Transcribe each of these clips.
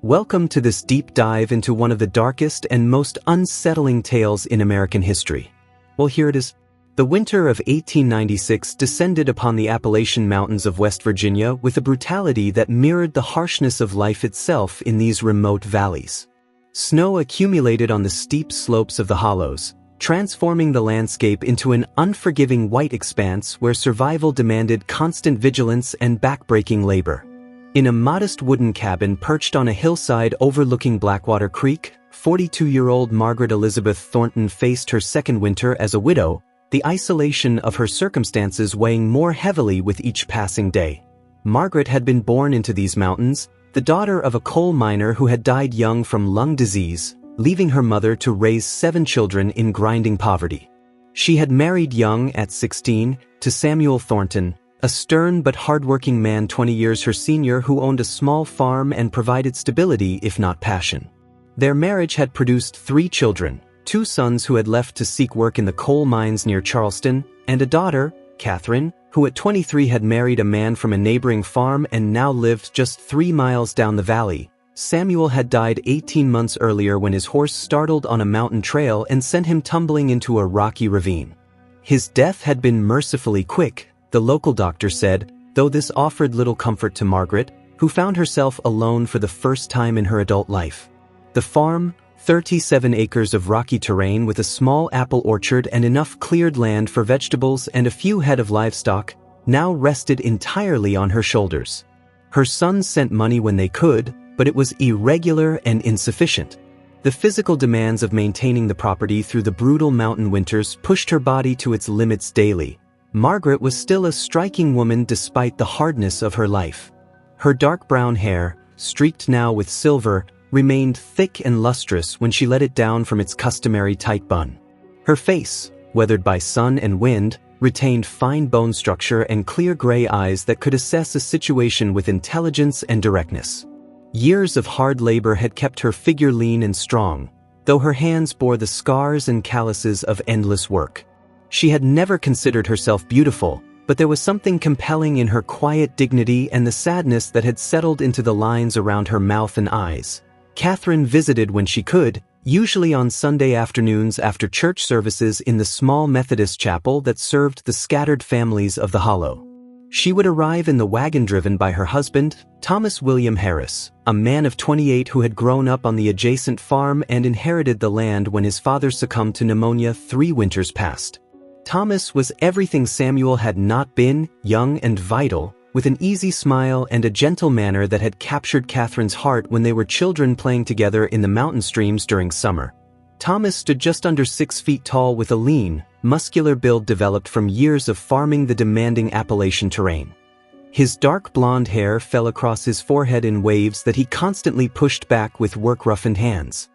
Welcome to this deep dive into one of the darkest and most unsettling tales in American history. Well, here it is. The winter of 1896 descended upon the Appalachian Mountains of West Virginia with a brutality that mirrored the harshness of life itself in these remote valleys. Snow accumulated on the steep slopes of the hollows, transforming the landscape into an unforgiving white expanse where survival demanded constant vigilance and backbreaking labor. In a modest wooden cabin perched on a hillside overlooking Blackwater Creek, 42-year-old Margaret Elizabeth Thornton faced her second winter as a widow, the isolation of her circumstances weighing more heavily with each passing day. Margaret had been born into these mountains, the daughter of a coal miner who had died young from lung disease, leaving her mother to raise 7 children in grinding poverty. She had married young at 16 to Samuel Thornton, a stern but hardworking man 20 years her senior who owned a small farm and provided stability if not passion. Their marriage had produced 3 children, 2 sons who had left to seek work in the coal mines near Charleston, and a daughter, Catherine, who at 23 had married a man from a neighboring farm and now lived just 3 miles down the valley. Samuel had died 18 months earlier when his horse startled on a mountain trail and sent him tumbling into a rocky ravine. His death had been mercifully quick, the local doctor said, though this offered little comfort to Margaret, who found herself alone for the first time in her adult life. The farm, 37 acres of rocky terrain with a small apple orchard and enough cleared land for vegetables and a few head of livestock, now rested entirely on her shoulders. Her sons sent money when they could, but it was irregular and insufficient. The physical demands of maintaining the property through the brutal mountain winters pushed her body to its limits daily. Margaret was still a striking woman despite the hardness of her life. Her dark brown hair, streaked now with silver, remained thick and lustrous when she let it down from its customary tight bun. Her face, weathered by sun and wind, retained fine bone structure and clear gray eyes that could assess a situation with intelligence and directness. Years of hard labor had kept her figure lean and strong, though her hands bore the scars and calluses of endless work. She had never considered herself beautiful, but there was something compelling in her quiet dignity and the sadness that had settled into the lines around her mouth and eyes. Catherine visited when she could, usually on Sunday afternoons after church services in the small Methodist chapel that served the scattered families of the Hollow. She would arrive in the wagon driven by her husband, Thomas William Harris, a man of 28 who had grown up on the adjacent farm and inherited the land when his father succumbed to pneumonia 3 winters past. Thomas was everything Samuel had not been, young and vital, with an easy smile and a gentle manner that had captured Catherine's heart when they were children playing together in the mountain streams during summer. Thomas stood just under 6 feet tall with a lean, muscular build developed from years of farming the demanding Appalachian terrain. His dark blonde hair fell across his forehead in waves that he constantly pushed back with work-roughened hands.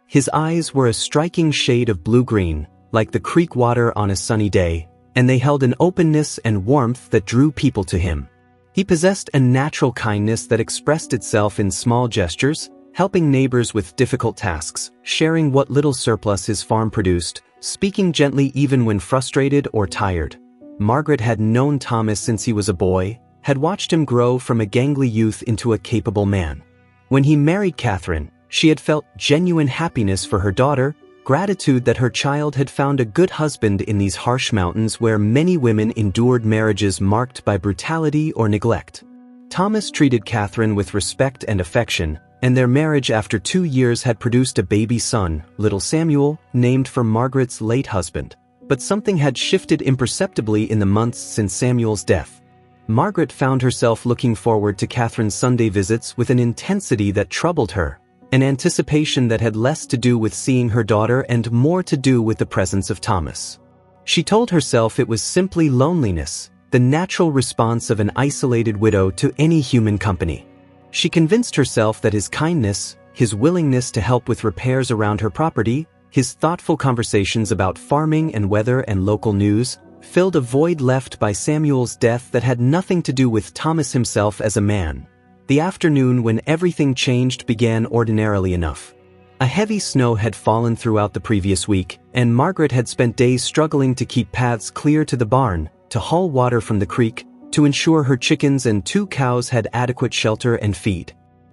His eyes were a striking shade of blue-green, like the creek water on a sunny day, and they held an openness and warmth that drew people to him. He possessed a natural kindness that expressed itself in small gestures, helping neighbors with difficult tasks, sharing what little surplus his farm produced, speaking gently even when frustrated or tired. Margaret had known Thomas since he was a boy, had watched him grow from a gangly youth into a capable man. When he married Catherine, she had felt genuine happiness for her daughter, gratitude that her child had found a good husband in these harsh mountains where many women endured marriages marked by brutality or neglect. Thomas treated Catherine with respect and affection, and their marriage after 2 years had produced a baby son, little Samuel, named for Margaret's late husband. But something had shifted imperceptibly in the months since Samuel's death. Margaret found herself looking forward to Catherine's Sunday visits with an intensity that troubled her, an anticipation that had less to do with seeing her daughter and more to do with the presence of Thomas. She told herself it was simply loneliness, the natural response of an isolated widow to any human company. She convinced herself that his kindness, his willingness to help with repairs around her property, his thoughtful conversations about farming and weather and local news, filled a void left by Samuel's death that had nothing to do with Thomas himself as a man. The afternoon when everything changed began ordinarily enough. A heavy snow had fallen throughout the previous week, and Margaret had spent days struggling to keep paths clear to the barn, to haul water from the creek, to ensure her chickens and 2 cows had adequate shelter and feed.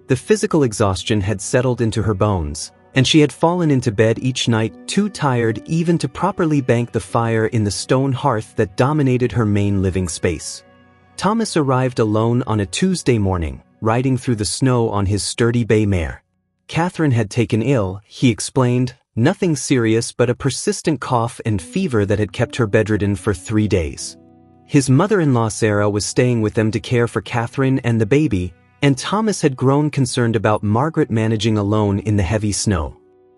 The physical exhaustion had settled into her bones, and she had fallen into bed each night too tired even to properly bank the fire in the stone hearth that dominated her main living space. Thomas arrived alone on a Tuesday morning, riding through the snow on his sturdy bay mare. Catherine had taken ill, he explained, nothing serious but a persistent cough and fever that had kept her bedridden for 3 days. His mother-in-law Sarah was staying with them to care for Catherine and the baby, and Thomas had grown concerned about Margaret managing alone in the heavy snow.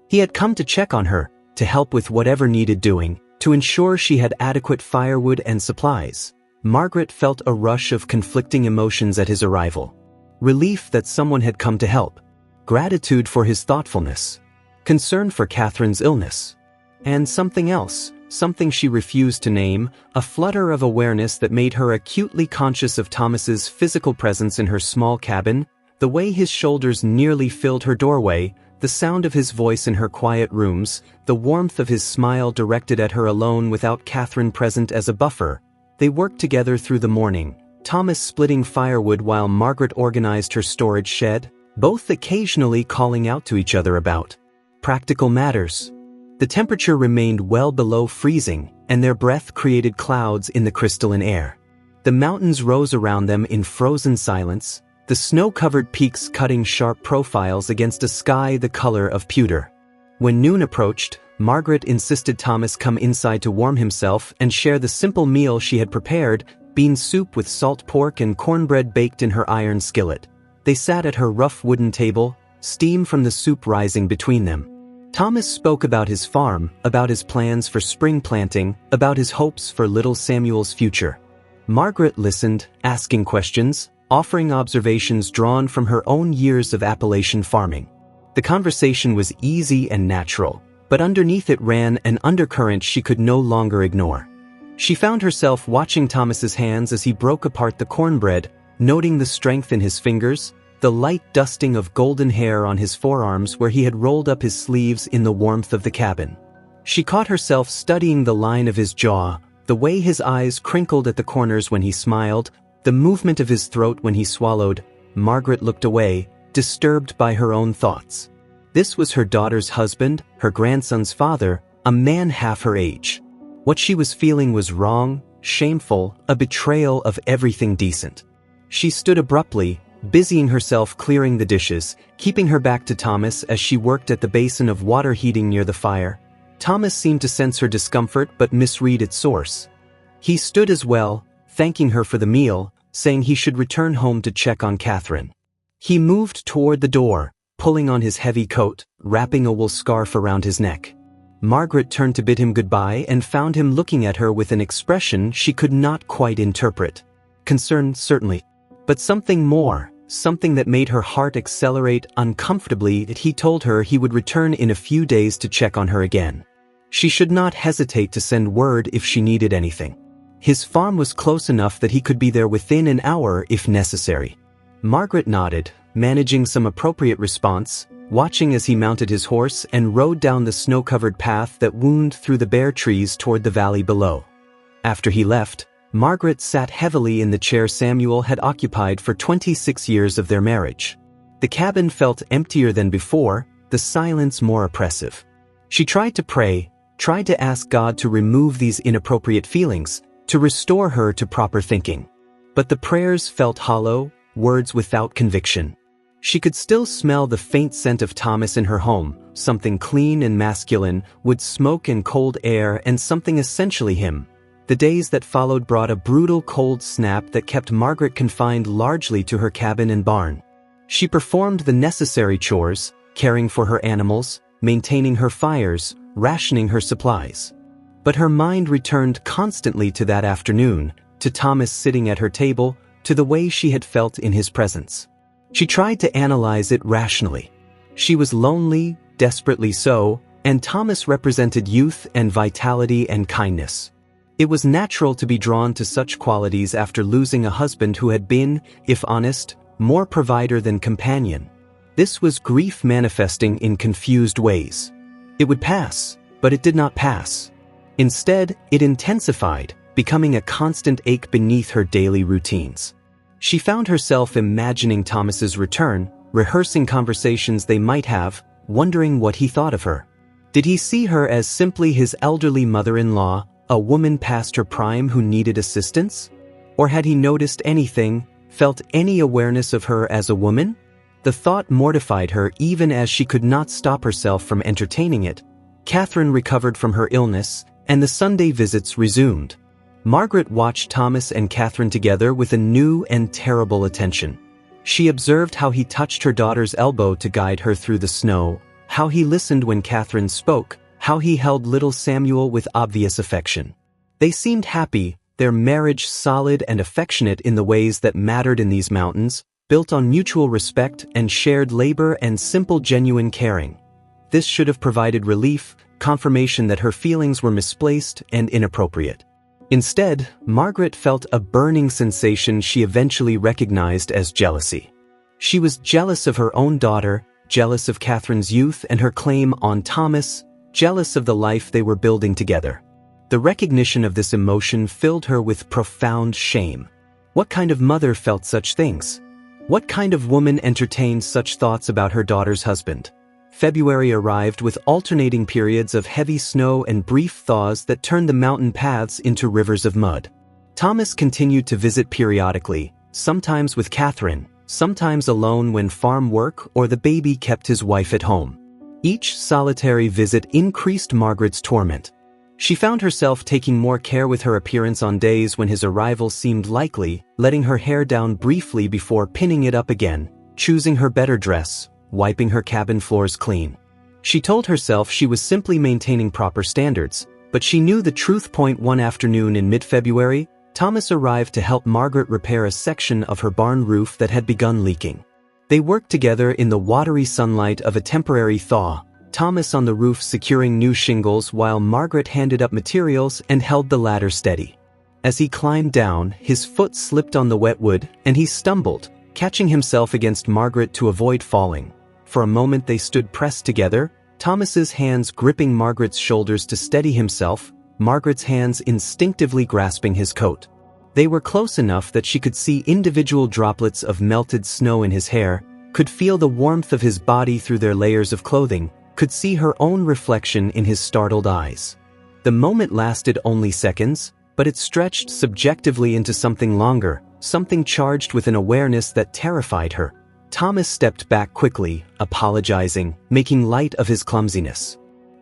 He had come to check on her, to help with whatever needed doing, to ensure she had adequate firewood and supplies. Margaret felt a rush of conflicting emotions at his arrival. Relief that someone had come to help. Gratitude for his thoughtfulness. Concern for Catherine's illness. And something else, something she refused to name, a flutter of awareness that made her acutely conscious of Thomas's physical presence in her small cabin, the way his shoulders nearly filled her doorway, the sound of his voice in her quiet rooms, the warmth of his smile directed at her alone without Catherine present as a buffer. They worked together through the morning, Thomas splitting firewood while Margaret organized her storage shed, both occasionally calling out to each other about practical matters. The temperature remained well below freezing, and their breath created clouds in the crystalline air. The mountains rose around them in frozen silence, the snow-covered peaks cutting sharp profiles against a sky the color of pewter. When noon approached, Margaret insisted Thomas come inside to warm himself and share the simple meal she had prepared, bean soup with salt pork and cornbread baked in her iron skillet. They sat at her rough wooden table, steam from the soup rising between them. Thomas spoke about his farm, about his plans for spring planting, about his hopes for little Samuel's future. Margaret listened, asking questions, offering observations drawn from her own years of Appalachian farming. The conversation was easy and natural, but underneath it ran an undercurrent she could no longer ignore. She found herself watching Thomas's hands as he broke apart the cornbread, noting the strength in his fingers, the light dusting of golden hair on his forearms where he had rolled up his sleeves in the warmth of the cabin. She caught herself studying the line of his jaw, the way his eyes crinkled at the corners when he smiled, the movement of his throat when he swallowed. Margaret looked away, disturbed by her own thoughts. This was her daughter's husband, her grandson's father, a man half her age. What she was feeling was wrong, shameful, a betrayal of everything decent. She stood abruptly, busying herself clearing the dishes, keeping her back to Thomas as she worked at the basin of water heating near the fire. Thomas seemed to sense her discomfort but misread its source. He stood as well, thanking her for the meal, saying he should return home to check on Catherine. He moved toward the door, pulling on his heavy coat, wrapping a wool scarf around his neck. Margaret turned to bid him goodbye and found him looking at her with an expression she could not quite interpret. Concern, certainly. But something more, something that made her heart accelerate uncomfortably. He told her he would return in a few days to check on her again. She should not hesitate to send word if she needed anything. His farm was close enough that he could be there within an hour if necessary. Margaret nodded, managing some appropriate response, watching as he mounted his horse and rode down the snow-covered path that wound through the bare trees toward the valley below. After he left, Margaret sat heavily in the chair Samuel had occupied for 26 years of their marriage. The cabin felt emptier than before, the silence more oppressive. She tried to pray, tried to ask God to remove these inappropriate feelings, to restore her to proper thinking. But the prayers felt hollow, words without conviction. She could still smell the faint scent of Thomas in her home, something clean and masculine, wood smoke and cold air, and something essentially him. The days that followed brought a brutal cold snap that kept Margaret confined largely to her cabin and barn. She performed the necessary chores, caring for her animals, maintaining her fires, rationing her supplies. But her mind returned constantly to that afternoon, to Thomas sitting at her table, to the way she had felt in his presence. She tried to analyze it rationally. She was lonely, desperately so, and Thomas represented youth and vitality and kindness. It was natural to be drawn to such qualities after losing a husband who had been, if honest, more provider than companion. This was grief manifesting in confused ways. It would pass, but it did not pass. Instead, it intensified, becoming a constant ache beneath her daily routines. She found herself imagining Thomas's return, rehearsing conversations they might have, wondering what he thought of her. Did he see her as simply his elderly mother-in-law, a woman past her prime who needed assistance? Or had he noticed anything, felt any awareness of her as a woman? The thought mortified her even as she could not stop herself from entertaining it. Catherine recovered from her illness, and the Sunday visits resumed. Margaret watched Thomas and Catherine together with a new and terrible attention. She observed how he touched her daughter's elbow to guide her through the snow, how he listened when Catherine spoke, how he held little Samuel with obvious affection. They seemed happy, their marriage solid and affectionate in the ways that mattered in these mountains, built on mutual respect and shared labor and simple genuine caring. This should have provided relief, confirmation that her feelings were misplaced and inappropriate. Instead, Margaret felt a burning sensation she eventually recognized as jealousy. She was jealous of her own daughter, jealous of Catherine's youth and her claim on Thomas, jealous of the life they were building together. The recognition of this emotion filled her with profound shame. What kind of mother felt such things? What kind of woman entertained such thoughts about her daughter's husband? February arrived with alternating periods of heavy snow and brief thaws that turned the mountain paths into rivers of mud. Thomas continued to visit periodically, sometimes with Catherine, sometimes alone when farm work or the baby kept his wife at home. Each solitary visit increased Margaret's torment. She found herself taking more care with her appearance on days when his arrival seemed likely, letting her hair down briefly before pinning it up again, choosing her better dress, wiping her cabin floors clean. She told herself she was simply maintaining proper standards, but she knew the truth. One afternoon in mid-February, Thomas arrived to help Margaret repair a section of her barn roof that had begun leaking. They worked together in the watery sunlight of a temporary thaw, Thomas on the roof securing new shingles while Margaret handed up materials and held the ladder steady. As he climbed down, his foot slipped on the wet wood, and he stumbled, catching himself against Margaret to avoid falling. For a moment they stood pressed together, Thomas's hands gripping Margaret's shoulders to steady himself, Margaret's hands instinctively grasping his coat. They were close enough that she could see individual droplets of melted snow in his hair, could feel the warmth of his body through their layers of clothing, could see her own reflection in his startled eyes. The moment lasted only seconds, but it stretched subjectively into something longer, something charged with an awareness that terrified her. Thomas stepped back quickly, apologizing, making light of his clumsiness.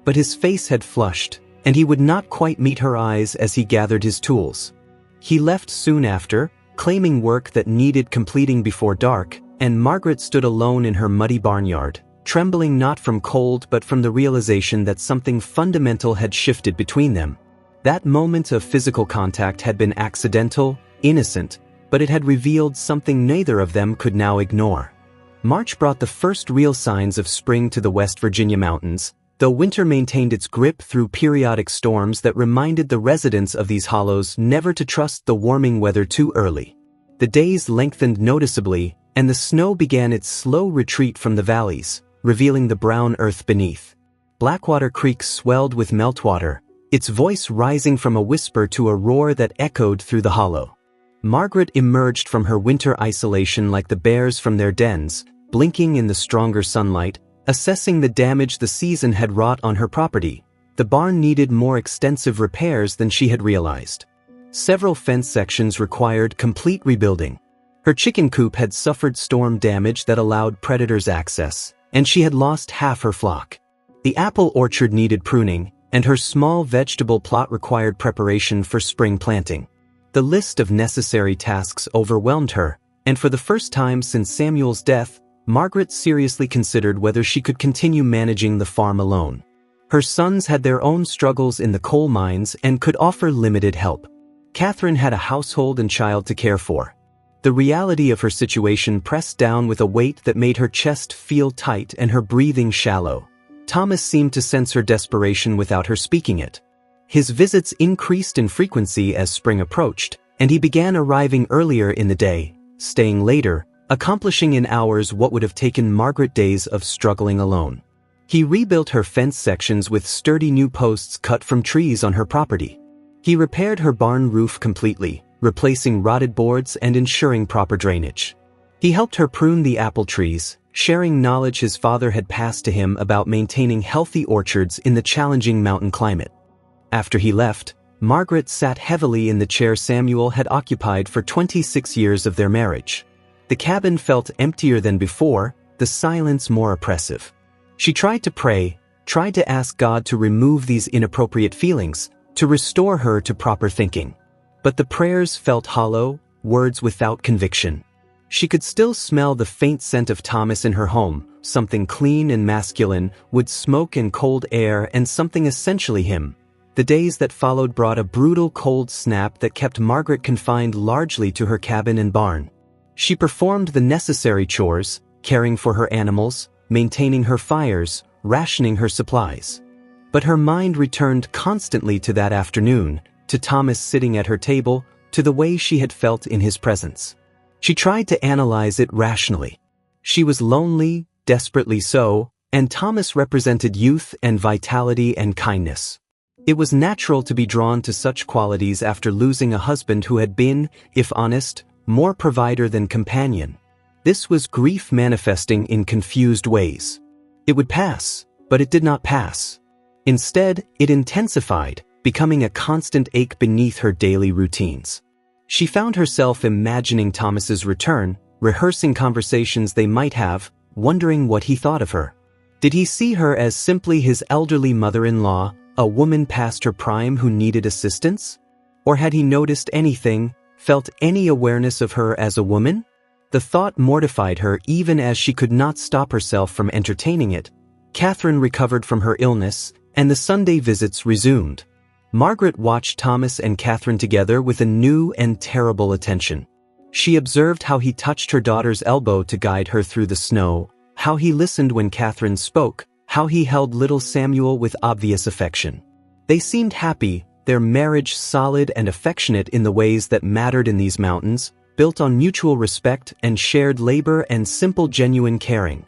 But his face had flushed, and he would not quite meet her eyes as he gathered his tools. He left soon after, claiming work that needed completing before dark, and Margaret stood alone in her muddy barnyard, trembling not from cold but from the realization that something fundamental had shifted between them. That moment of physical contact had been accidental, innocent, but it had revealed something neither of them could now ignore. March brought the first real signs of spring to the West Virginia mountains, though winter maintained its grip through periodic storms that reminded the residents of these hollows never to trust the warming weather too early. The days lengthened noticeably, and the snow began its slow retreat from the valleys, revealing the brown earth beneath. Blackwater Creek swelled with meltwater, its voice rising from a whisper to a roar that echoed through the hollow. Margaret emerged from her winter isolation like the bears from their dens, blinking in the stronger sunlight, assessing the damage the season had wrought on her property. The barn needed more extensive repairs than she had realized. Several fence sections required complete rebuilding. Her chicken coop had suffered storm damage that allowed predators access, and she had lost half her flock. The apple orchard needed pruning, and her small vegetable plot required preparation for spring planting. The list of necessary tasks overwhelmed her, and for the first time since Samuel's death, Margaret seriously considered whether she could continue managing the farm alone. Her sons had their own struggles in the coal mines and could offer limited help. Catherine had a household and child to care for. The reality of her situation pressed down with a weight that made her chest feel tight and her breathing shallow. Thomas seemed to sense her desperation without her speaking it. His visits increased in frequency as spring approached, and he began arriving earlier in the day, staying later, accomplishing in hours what would have taken Margaret days of struggling alone. He rebuilt her fence sections with sturdy new posts cut from trees on her property. He repaired her barn roof completely, replacing rotted boards and ensuring proper drainage. He helped her prune the apple trees, sharing knowledge his father had passed to him about maintaining healthy orchards in the challenging mountain climate. After he left, Margaret sat heavily in the chair Samuel had occupied for 26 years of their marriage. The cabin felt emptier than before, the silence more oppressive. She tried to pray, tried to ask God to remove these inappropriate feelings, to restore her to proper thinking. But the prayers felt hollow, words without conviction. She could still smell the faint scent of Thomas in her home, something clean and masculine, wood smoke and cold air, and something essentially him. The days that followed brought a brutal cold snap that kept Margaret confined largely to her cabin and barn. She performed the necessary chores, caring for her animals, maintaining her fires, rationing her supplies. But her mind returned constantly to that afternoon, to Thomas sitting at her table, to the way she had felt in his presence. She tried to analyze it rationally. She was lonely, desperately so, and Thomas represented youth and vitality and kindness. It was natural to be drawn to such qualities after losing a husband who had been, if honest, more provider than companion. This was grief manifesting in confused ways. It would pass, but it did not pass. Instead, it intensified, becoming a constant ache beneath her daily routines. She found herself imagining Thomas's return, rehearsing conversations they might have, wondering what he thought of her. Did he see her as simply his elderly mother-in-law, a woman past her prime who needed assistance? Or had he noticed anything, felt any awareness of her as a woman? The thought mortified her even as she could not stop herself from entertaining it. Catherine recovered from her illness, and the Sunday visits resumed. Margaret watched Thomas and Catherine together with a new and terrible attention. She observed how he touched her daughter's elbow to guide her through the snow, how he listened when Catherine spoke, how he held little Samuel with obvious affection. They seemed happy, their marriage solid and affectionate in the ways that mattered in these mountains, built on mutual respect and shared labor and simple genuine caring.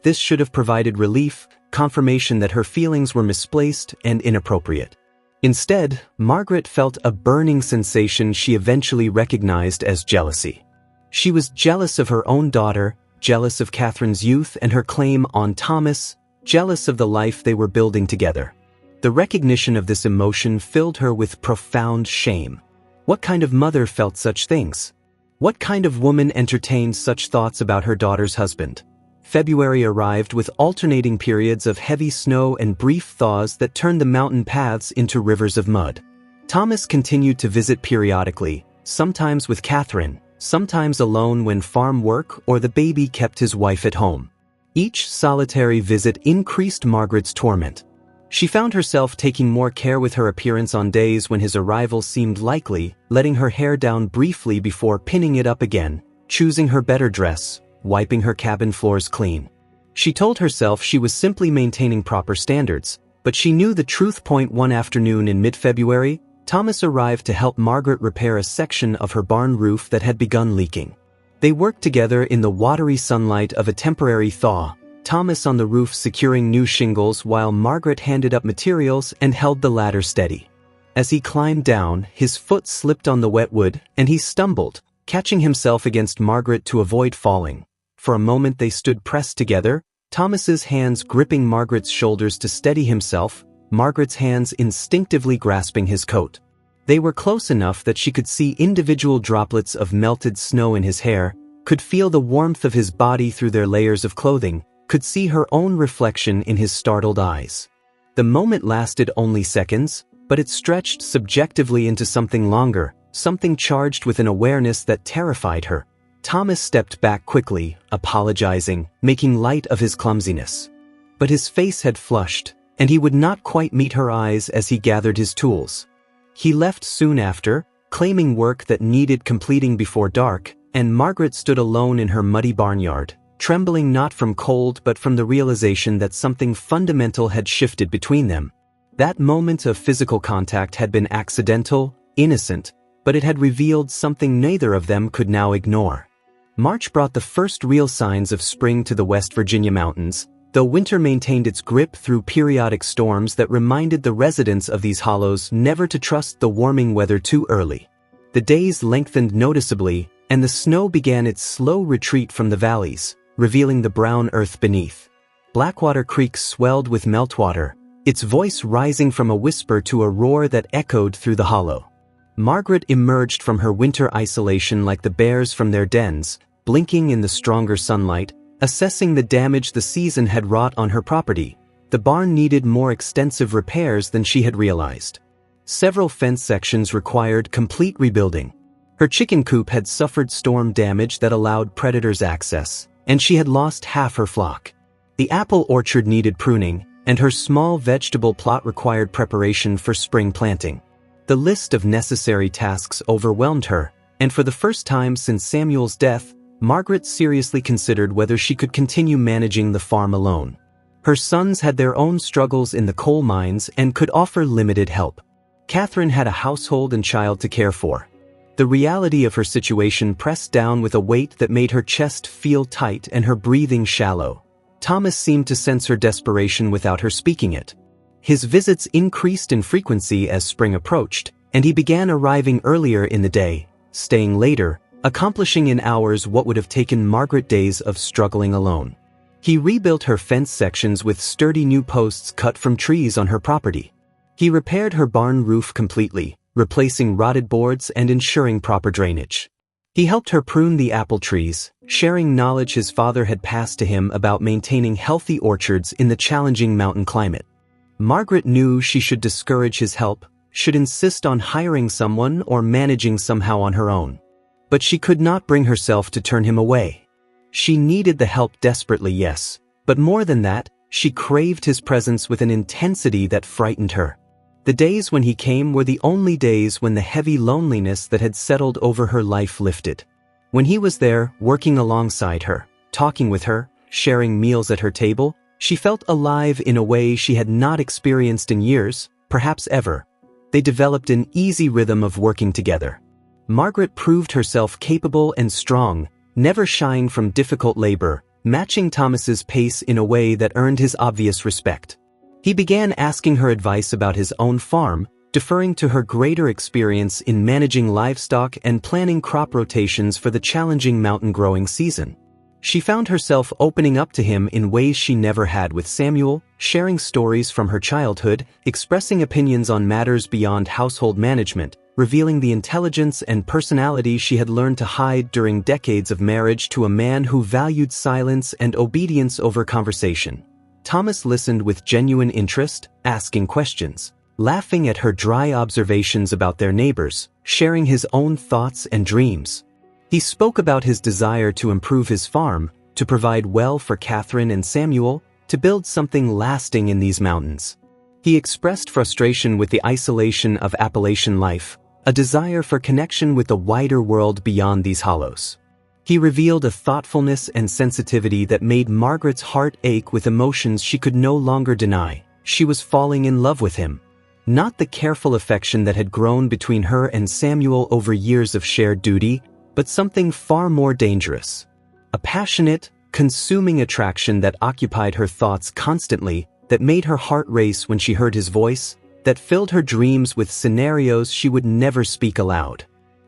This should have provided relief, confirmation that her feelings were misplaced and inappropriate. Instead, Margaret felt a burning sensation she eventually recognized as jealousy. She was jealous of her own daughter, jealous of Catherine's youth and her claim on Thomas, jealous of the life they were building together. The recognition of this emotion filled her with profound shame. What kind of mother felt such things? What kind of woman entertained such thoughts about her daughter's husband? February arrived with alternating periods of heavy snow and brief thaws that turned the mountain paths into rivers of mud. Thomas continued to visit periodically, sometimes with Catherine, sometimes alone when farm work or the baby kept his wife at home. Each solitary visit increased Margaret's torment. She found herself taking more care with her appearance on days when his arrival seemed likely, letting her hair down briefly before pinning it up again, choosing her better dress, wiping her cabin floors clean. She told herself she was simply maintaining proper standards, but she knew the truth. One afternoon in mid-February, Thomas arrived to help Margaret repair a section of her barn roof that had begun leaking. They worked together in the watery sunlight of a temporary thaw, Thomas on the roof securing new shingles while Margaret handed up materials and held the ladder steady. As he climbed down, his foot slipped on the wet wood, and he stumbled, catching himself against Margaret to avoid falling. For a moment they stood pressed together, Thomas's hands gripping Margaret's shoulders to steady himself, Margaret's hands instinctively grasping his coat. They were close enough that she could see individual droplets of melted snow in his hair, could feel the warmth of his body through their layers of clothing, could see her own reflection in his startled eyes. The moment lasted only seconds, but it stretched subjectively into something longer, something charged with an awareness that terrified her. Thomas stepped back quickly, apologizing, making light of his clumsiness. But his face had flushed, and he would not quite meet her eyes as he gathered his tools. He left soon after, claiming work that needed completing before dark, and Margaret stood alone in her muddy barnyard, trembling not from cold but from the realization that something fundamental had shifted between them. That moment of physical contact had been accidental, innocent, but it had revealed something neither of them could now ignore. March brought the first real signs of spring to the West Virginia mountains, though winter maintained its grip through periodic storms that reminded the residents of these hollows never to trust the warming weather too early. The days lengthened noticeably, and the snow began its slow retreat from the valleys, revealing the brown earth beneath. Blackwater Creek swelled with meltwater, its voice rising from a whisper to a roar that echoed through the hollow. Margaret emerged from her winter isolation like the bears from their dens, blinking in the stronger sunlight, assessing the damage the season had wrought on her property. The barn needed more extensive repairs than she had realized. Several fence sections required complete rebuilding. Her chicken coop had suffered storm damage that allowed predators access, and she had lost half her flock. The apple orchard needed pruning, and her small vegetable plot required preparation for spring planting. The list of necessary tasks overwhelmed her, and for the first time since Samuel's death, Margaret seriously considered whether she could continue managing the farm alone. Her sons had their own struggles in the coal mines and could offer limited help. Catherine had a household and child to care for. The reality of her situation pressed down with a weight that made her chest feel tight and her breathing shallow. Thomas seemed to sense her desperation without her speaking it. His visits increased in frequency as spring approached, and he began arriving earlier in the day, staying later, accomplishing in hours what would have taken Margaret days of struggling alone. He rebuilt her fence sections with sturdy new posts cut from trees on her property. He repaired her barn roof completely, replacing rotted boards and ensuring proper drainage. He helped her prune the apple trees, sharing knowledge his father had passed to him about maintaining healthy orchards in the challenging mountain climate. Margaret knew she should discourage his help, should insist on hiring someone or managing somehow on her own. But she could not bring herself to turn him away. She needed the help desperately, yes, but more than that, she craved his presence with an intensity that frightened her. The days when he came were the only days when the heavy loneliness that had settled over her life lifted. When he was there, working alongside her, talking with her, sharing meals at her table, she felt alive in a way she had not experienced in years, perhaps ever. They developed an easy rhythm of working together. Margaret proved herself capable and strong, never shying from difficult labor, matching Thomas's pace in a way that earned his obvious respect. He began asking her advice about his own farm, deferring to her greater experience in managing livestock and planning crop rotations for the challenging mountain growing season. She found herself opening up to him in ways she never had with Samuel, sharing stories from her childhood, expressing opinions on matters beyond household management, revealing the intelligence and personality she had learned to hide during decades of marriage to a man who valued silence and obedience over conversation. Thomas listened with genuine interest, asking questions, laughing at her dry observations about their neighbors, sharing his own thoughts and dreams. He spoke about his desire to improve his farm, to provide well for Catherine and Samuel, to build something lasting in these mountains. He expressed frustration with the isolation of Appalachian life, a desire for connection with the wider world beyond these hollows. He revealed a thoughtfulness and sensitivity that made Margaret's heart ache with emotions she could no longer deny. She was falling in love with him. Not the careful affection that had grown between her and Samuel over years of shared duty, but something far more dangerous. A passionate, consuming attraction that occupied her thoughts constantly, that made her heart race when she heard his voice, that filled her dreams with scenarios she would never speak aloud.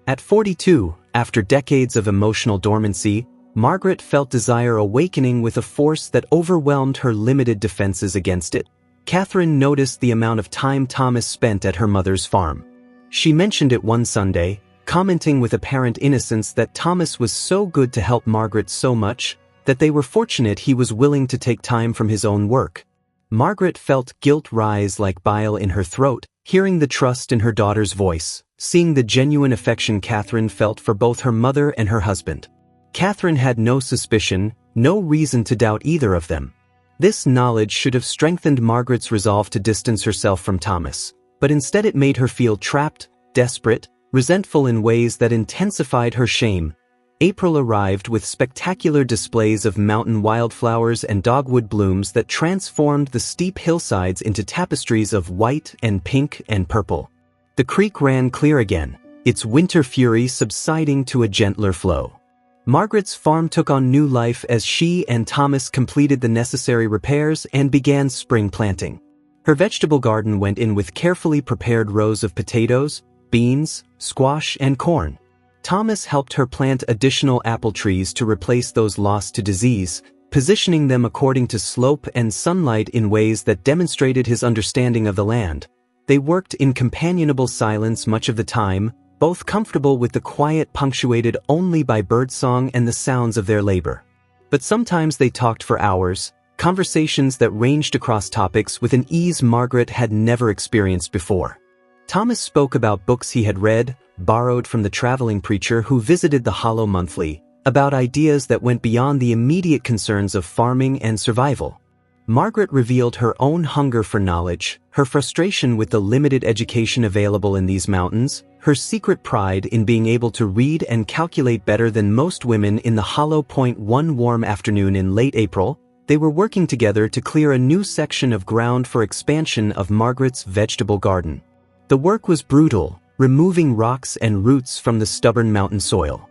At 42, after decades of emotional dormancy, Margaret felt desire awakening with a force that overwhelmed her limited defenses against it. Catherine noticed the amount of time Thomas spent at her mother's farm. She mentioned it one Sunday, commenting with apparent innocence that Thomas was so good to help Margaret so much, that they were fortunate he was willing to take time from his own work. Margaret felt guilt rise like bile in her throat, hearing the trust in her daughter's voice, seeing the genuine affection Catherine felt for both her mother and her husband. Catherine had no suspicion, no reason to doubt either of them. This knowledge should have strengthened Margaret's resolve to distance herself from Thomas, but instead it made her feel trapped, desperate, resentful in ways that intensified her shame. April arrived with spectacular displays of mountain wildflowers and dogwood blooms that transformed the steep hillsides into tapestries of white and pink and purple. The creek ran clear again, its winter fury subsiding to a gentler flow. Margaret's farm took on new life as she and Thomas completed the necessary repairs and began spring planting. Her vegetable garden went in with carefully prepared rows of potatoes, beans, squash, and corn. Thomas helped her plant additional apple trees to replace those lost to disease, positioning them according to slope and sunlight in ways that demonstrated his understanding of the land. They worked in companionable silence much of the time, both comfortable with the quiet punctuated only by birdsong and the sounds of their labor. But sometimes they talked for hours, conversations that ranged across topics with an ease Margaret had never experienced before. Thomas spoke about books he had read, borrowed from the traveling preacher who visited the Hollow monthly, about ideas that went beyond the immediate concerns of farming and survival. Margaret revealed her own hunger for knowledge, her frustration with the limited education available in these mountains, her secret pride in being able to read and calculate better than most women in the Hollow Point. One warm afternoon in late April, they were working together to clear a new section of ground for expansion of Margaret's vegetable garden. The work was brutal, removing rocks and roots from the stubborn mountain soil.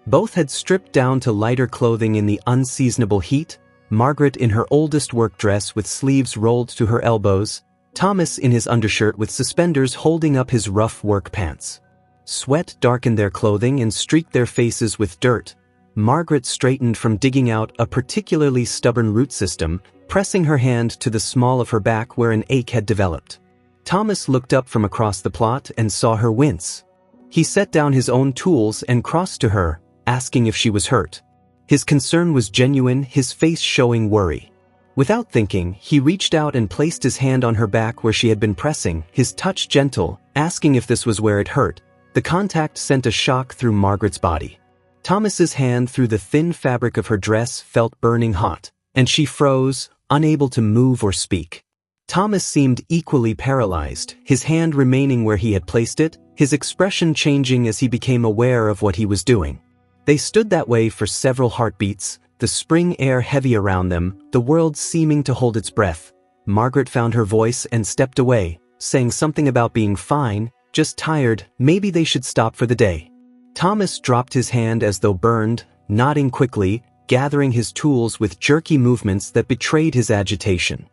Both had stripped down to lighter clothing in the unseasonable heat, Margaret in her oldest work dress with sleeves rolled to her elbows, Thomas in his undershirt with suspenders holding up his rough work pants. Sweat darkened their clothing and streaked their faces with dirt. Margaret straightened from digging out a particularly stubborn root system, pressing her hand to the small of her back where an ache had developed. Thomas looked up from across the plot and saw her wince. He set down his own tools and crossed to her, asking if she was hurt. His concern was genuine, his face showing worry. Without thinking, he reached out and placed his hand on her back where she had been pressing, his touch gentle, asking if this was where it hurt. The contact sent a shock through Margaret's body. Thomas's hand through the thin fabric of her dress felt burning hot, and she froze, unable to move or speak. Thomas seemed equally paralyzed, his hand remaining where he had placed it, his expression changing as he became aware of what he was doing. They stood that way for several heartbeats, the spring air heavy around them, the world seeming to hold its breath. Margaret found her voice and stepped away, saying something about being fine, just tired, maybe they should stop for the day. Thomas dropped his hand as though burned, nodding quickly, gathering his tools with jerky movements that betrayed his agitation.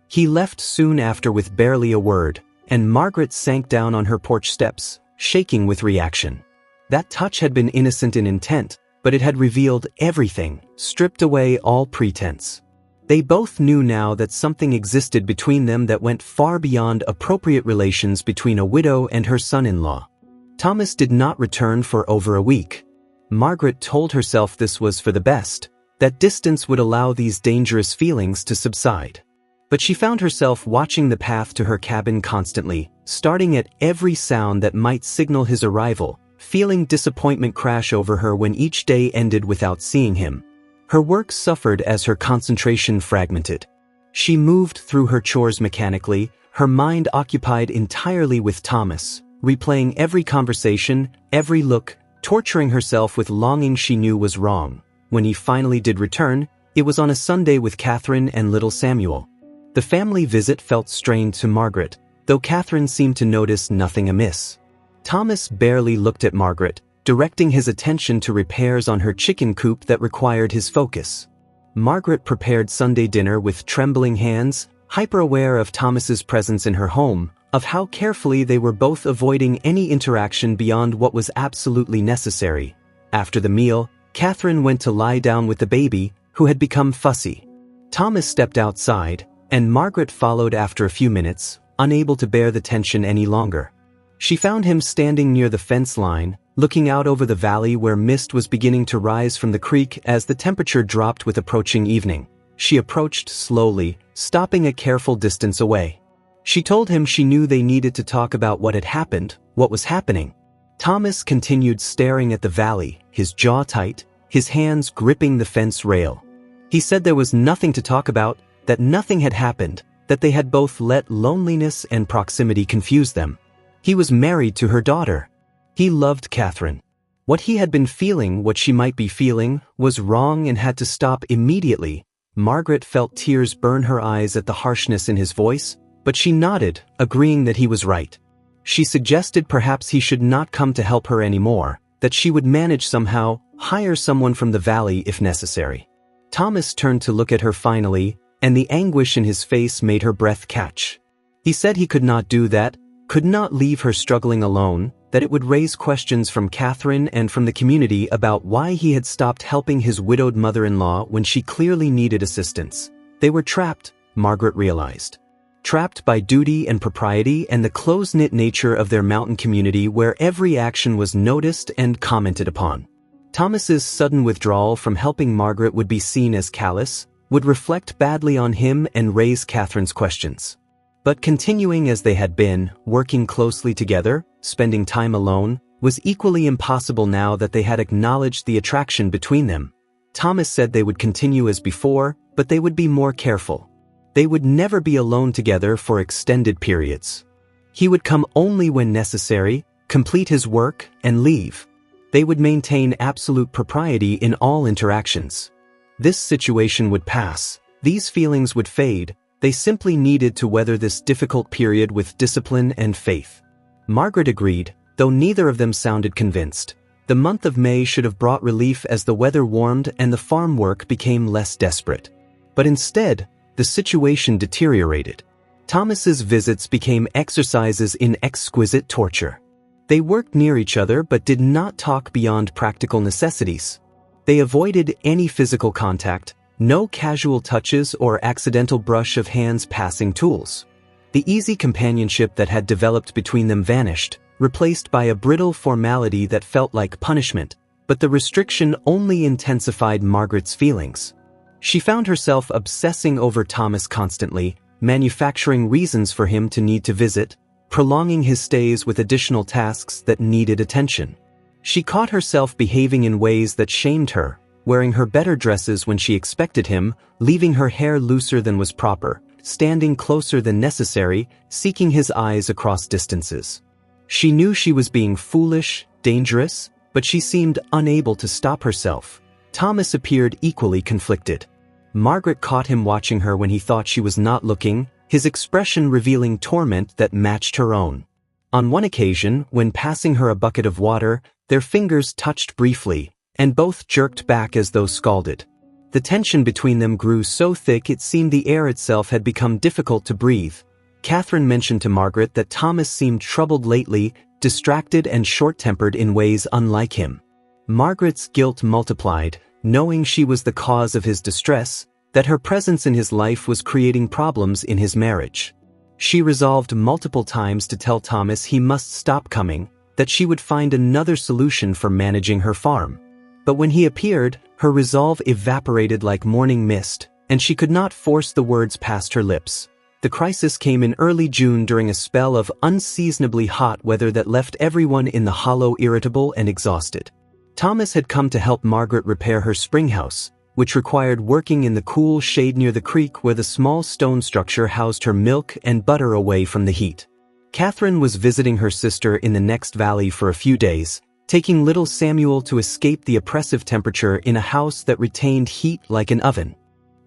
He left soon after with barely a word, and Margaret sank down on her porch steps, shaking with reaction. That touch had been innocent in intent, but it had revealed everything, stripped away all pretense. They both knew now that something existed between them that went far beyond appropriate relations between a widow and her son-in-law. Thomas did not return for over a week. Margaret told herself this was for the best, that distance would allow these dangerous feelings to subside. But she found herself watching the path to her cabin constantly, starting at every sound that might signal his arrival, feeling disappointment crash over her when each day ended without seeing him. Her work suffered as her concentration fragmented. She moved through her chores mechanically, her mind occupied entirely with Thomas, replaying every conversation, every look, torturing herself with longing she knew was wrong. When he finally did return, it was on a Sunday with Catherine and little Samuel. The family visit felt strained to Margaret, though Catherine seemed to notice nothing amiss. Thomas barely looked at Margaret, directing his attention to repairs on her chicken coop that required his focus. Margaret prepared Sunday dinner with trembling hands, hyper-aware of Thomas's presence in her home, of how carefully they were both avoiding any interaction beyond what was absolutely necessary. After the meal, Catherine went to lie down with the baby, who had become fussy. Thomas stepped outside, and Margaret followed after a few minutes, unable to bear the tension any longer. She found him standing near the fence line, looking out over the valley where mist was beginning to rise from the creek as the temperature dropped with approaching evening. She approached slowly, stopping a careful distance away. She told him she knew they needed to talk about what had happened, what was happening. Thomas continued staring at the valley, his jaw tight, his hands gripping the fence rail. He said there was nothing to talk about, that nothing had happened, that they had both let loneliness and proximity confuse them. He was married to her daughter. He loved Catherine. What he had been feeling, what she might be feeling, was wrong and had to stop immediately. Margaret felt tears burn her eyes at the harshness in his voice, but she nodded, agreeing that he was right. She suggested perhaps he should not come to help her anymore, that she would manage somehow, hire someone from the valley if necessary. Thomas turned to look at her finally, and the anguish in his face made her breath catch. He said he could not do that, could not leave her struggling alone, that it would raise questions from Catherine and from the community about why he had stopped helping his widowed mother-in-law when she clearly needed assistance. They were trapped, Margaret realized. Trapped by duty and propriety and the close-knit nature of their mountain community where every action was noticed and commented upon. Thomas's sudden withdrawal from helping Margaret would be seen as callous, would reflect badly on him and raise Catherine's questions. But continuing as they had been, working closely together, spending time alone, was equally impossible now that they had acknowledged the attraction between them. Thomas said they would continue as before, but they would be more careful. They would never be alone together for extended periods. He would come only when necessary, complete his work, and leave. They would maintain absolute propriety in all interactions. This situation would pass. These feelings would fade. They simply needed to weather this difficult period with discipline and faith. Margaret agreed, though neither of them sounded convinced. The month of May should have brought relief as the weather warmed and the farm work became less desperate. But instead, the situation deteriorated. Thomas's visits became exercises in exquisite torture. They worked near each other but did not talk beyond practical necessities. They avoided any physical contact, no casual touches or accidental brush of hands passing tools. The easy companionship that had developed between them vanished, replaced by a brittle formality that felt like punishment, but the restriction only intensified Margaret's feelings. She found herself obsessing over Thomas constantly, manufacturing reasons for him to need to visit, prolonging his stays with additional tasks that needed attention. She caught herself behaving in ways that shamed her, wearing her better dresses when she expected him, leaving her hair looser than was proper, standing closer than necessary, seeking his eyes across distances. She knew she was being foolish, dangerous, but she seemed unable to stop herself. Thomas appeared equally conflicted. Margaret caught him watching her when he thought she was not looking, his expression revealing torment that matched her own. On one occasion, when passing her a bucket of water, their fingers touched briefly, and both jerked back as though scalded. The tension between them grew so thick it seemed the air itself had become difficult to breathe. Catherine mentioned to Margaret that Thomas seemed troubled lately, distracted and short-tempered in ways unlike him. Margaret's guilt multiplied, knowing she was the cause of his distress, that her presence in his life was creating problems in his marriage. She resolved multiple times to tell Thomas he must stop coming, that she would find another solution for managing her farm. But when he appeared, her resolve evaporated like morning mist, and she could not force the words past her lips. The crisis came in early June during a spell of unseasonably hot weather that left everyone in the hollow irritable and exhausted. Thomas had come to help Margaret repair her spring house, which required working in the cool shade near the creek where the small stone structure housed her milk and butter away from the heat. Catherine was visiting her sister in the next valley for a few days, taking little Samuel to escape the oppressive temperature in a house that retained heat like an oven.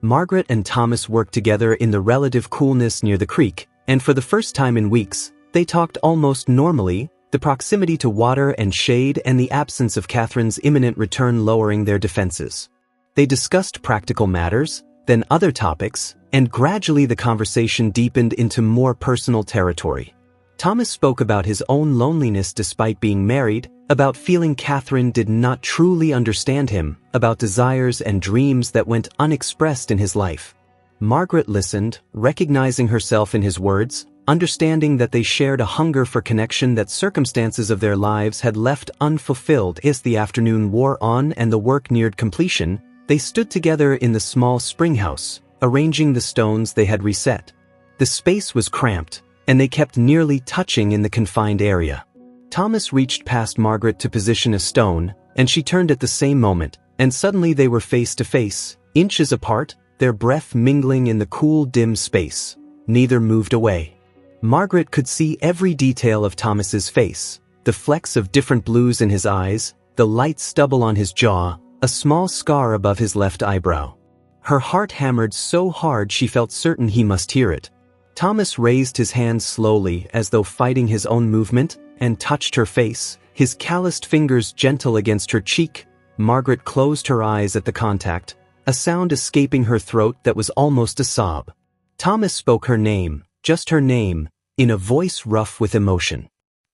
Margaret and Thomas worked together in the relative coolness near the creek, and for the first time in weeks, they talked almost normally, the proximity to water and shade and the absence of Catherine's imminent return lowering their defenses. They discussed practical matters, then other topics, and gradually the conversation deepened into more personal territory. Thomas spoke about his own loneliness despite being married, about feeling Catherine did not truly understand him, about desires and dreams that went unexpressed in his life. Margaret listened, recognizing herself in his words, understanding that they shared a hunger for connection that circumstances of their lives had left unfulfilled. As the afternoon wore on and the work neared completion, they stood together in the small spring house, arranging the stones they had reset. The space was cramped, and they kept nearly touching in the confined area. Thomas reached past Margaret to position a stone, and she turned at the same moment, and suddenly they were face to face, inches apart, their breath mingling in the cool, dim space. Neither moved away. Margaret could see every detail of Thomas's face, the flecks of different blues in his eyes, the light stubble on his jaw, a small scar above his left eyebrow. Her heart hammered so hard she felt certain he must hear it. Thomas raised his hand slowly as though fighting his own movement, and touched her face, his calloused fingers gentle against her cheek. Margaret closed her eyes at the contact, a sound escaping her throat that was almost a sob. Thomas spoke her name, just her name, in a voice rough with emotion.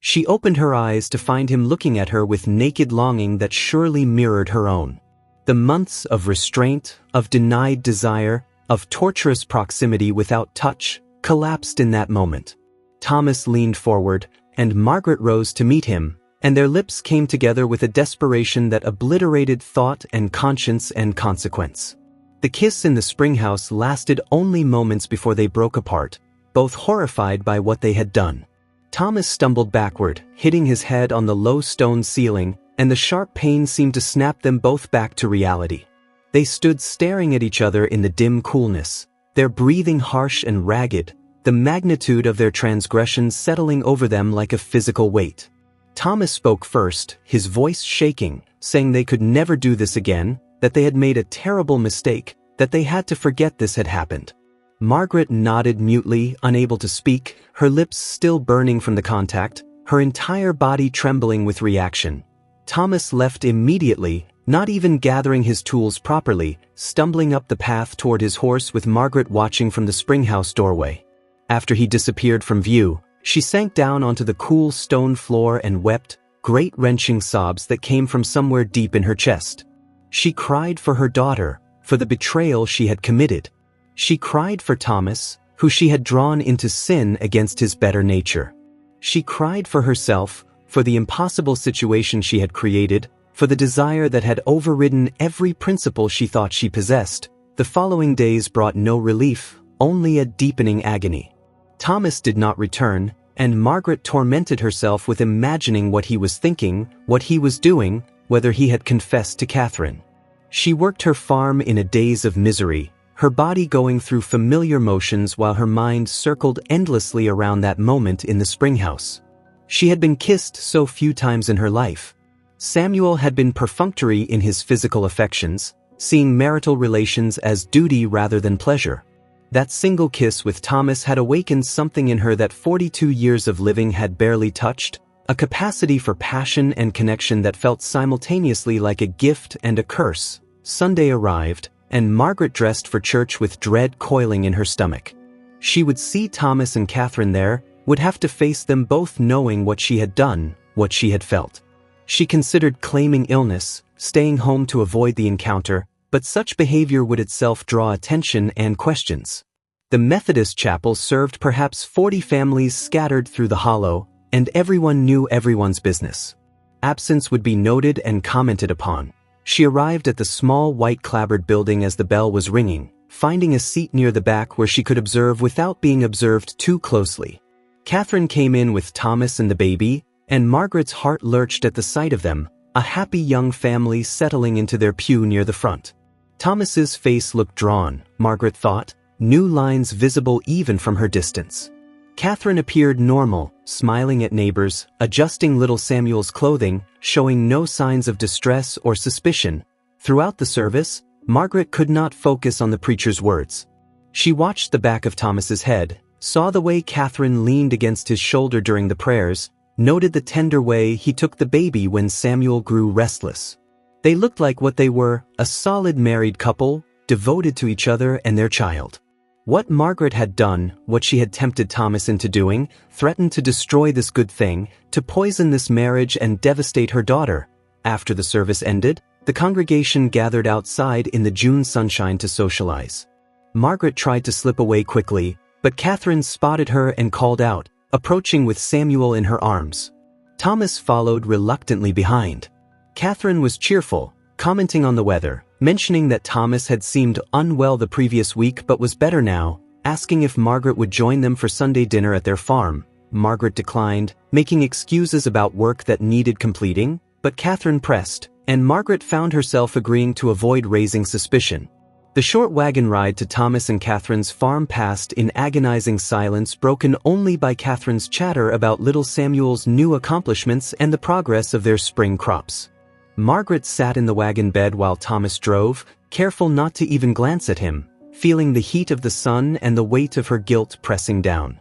She opened her eyes to find him looking at her with naked longing that surely mirrored her own. The months of restraint, of denied desire, of torturous proximity without touch, collapsed in that moment. Thomas leaned forward, and Margaret rose to meet him, and their lips came together with a desperation that obliterated thought and conscience and consequence. The kiss in the spring house lasted only moments before they broke apart, both horrified by what they had done. Thomas stumbled backward, hitting his head on the low stone ceiling, and the sharp pain seemed to snap them both back to reality. They stood staring at each other in the dim coolness, their breathing harsh and ragged, the magnitude of their transgressions settling over them like a physical weight. Thomas spoke first, his voice shaking, saying they could never do this again, that they had made a terrible mistake, that they had to forget this had happened. Margaret nodded mutely, unable to speak, her lips still burning from the contact, her entire body trembling with reaction. Thomas left immediately, not even gathering his tools properly, stumbling up the path toward his horse with Margaret watching from the springhouse doorway. After he disappeared from view, she sank down onto the cool stone floor and wept, great wrenching sobs that came from somewhere deep in her chest. She cried for her daughter, for the betrayal she had committed. She cried for Thomas, who she had drawn into sin against his better nature. She cried for herself, for the impossible situation she had created, for the desire that had overridden every principle she thought she possessed. The following days brought no relief, only a deepening agony. Thomas did not return, and Margaret tormented herself with imagining what he was thinking, what he was doing, whether he had confessed to Catherine. She worked her farm in a daze of misery, her body going through familiar motions while her mind circled endlessly around that moment in the springhouse. She had been kissed so few times in her life. Samuel had been perfunctory in his physical affections, seeing marital relations as duty rather than pleasure. That single kiss with Thomas had awakened something in her that 42 years of living had barely touched, a capacity for passion and connection that felt simultaneously like a gift and a curse. Sunday arrived, and Margaret dressed for church with dread coiling in her stomach. She would see Thomas and Catherine there, would have to face them both knowing what she had done, what she had felt. She considered claiming illness, staying home to avoid the encounter, but such behavior would itself draw attention and questions. The Methodist chapel served perhaps 40 families scattered through the hollow, and everyone knew everyone's business. Absence would be noted and commented upon. She arrived at the small white clapboard building as the bell was ringing, finding a seat near the back where she could observe without being observed too closely. Catherine came in with Thomas and the baby, and Margaret's heart lurched at the sight of them, a happy young family settling into their pew near the front. Thomas's face looked drawn, Margaret thought, new lines visible even from her distance. Catherine appeared normal, smiling at neighbors, adjusting little Samuel's clothing, showing no signs of distress or suspicion. Throughout the service, Margaret could not focus on the preacher's words. She watched the back of Thomas's head, saw the way Catherine leaned against his shoulder during the prayers, noted the tender way he took the baby when Samuel grew restless. They looked like what they were, a solid married couple, devoted to each other and their child. What Margaret had done, what she had tempted Thomas into doing, threatened to destroy this good thing, to poison this marriage and devastate her daughter. After the service ended, the congregation gathered outside in the June sunshine to socialize. Margaret tried to slip away quickly, but Catherine spotted her and called out, approaching with Samuel in her arms. Thomas followed reluctantly behind. Catherine was cheerful, commenting on the weather, mentioning that Thomas had seemed unwell the previous week but was better now, asking if Margaret would join them for Sunday dinner at their farm. Margaret declined, making excuses about work that needed completing, but Catherine pressed, and Margaret found herself agreeing to avoid raising suspicion. The short wagon ride to Thomas and Catherine's farm passed in agonizing silence, broken only by Catherine's chatter about little Samuel's new accomplishments and the progress of their spring crops. Margaret sat in the wagon bed while Thomas drove, careful not to even glance at him, feeling the heat of the sun and the weight of her guilt pressing down.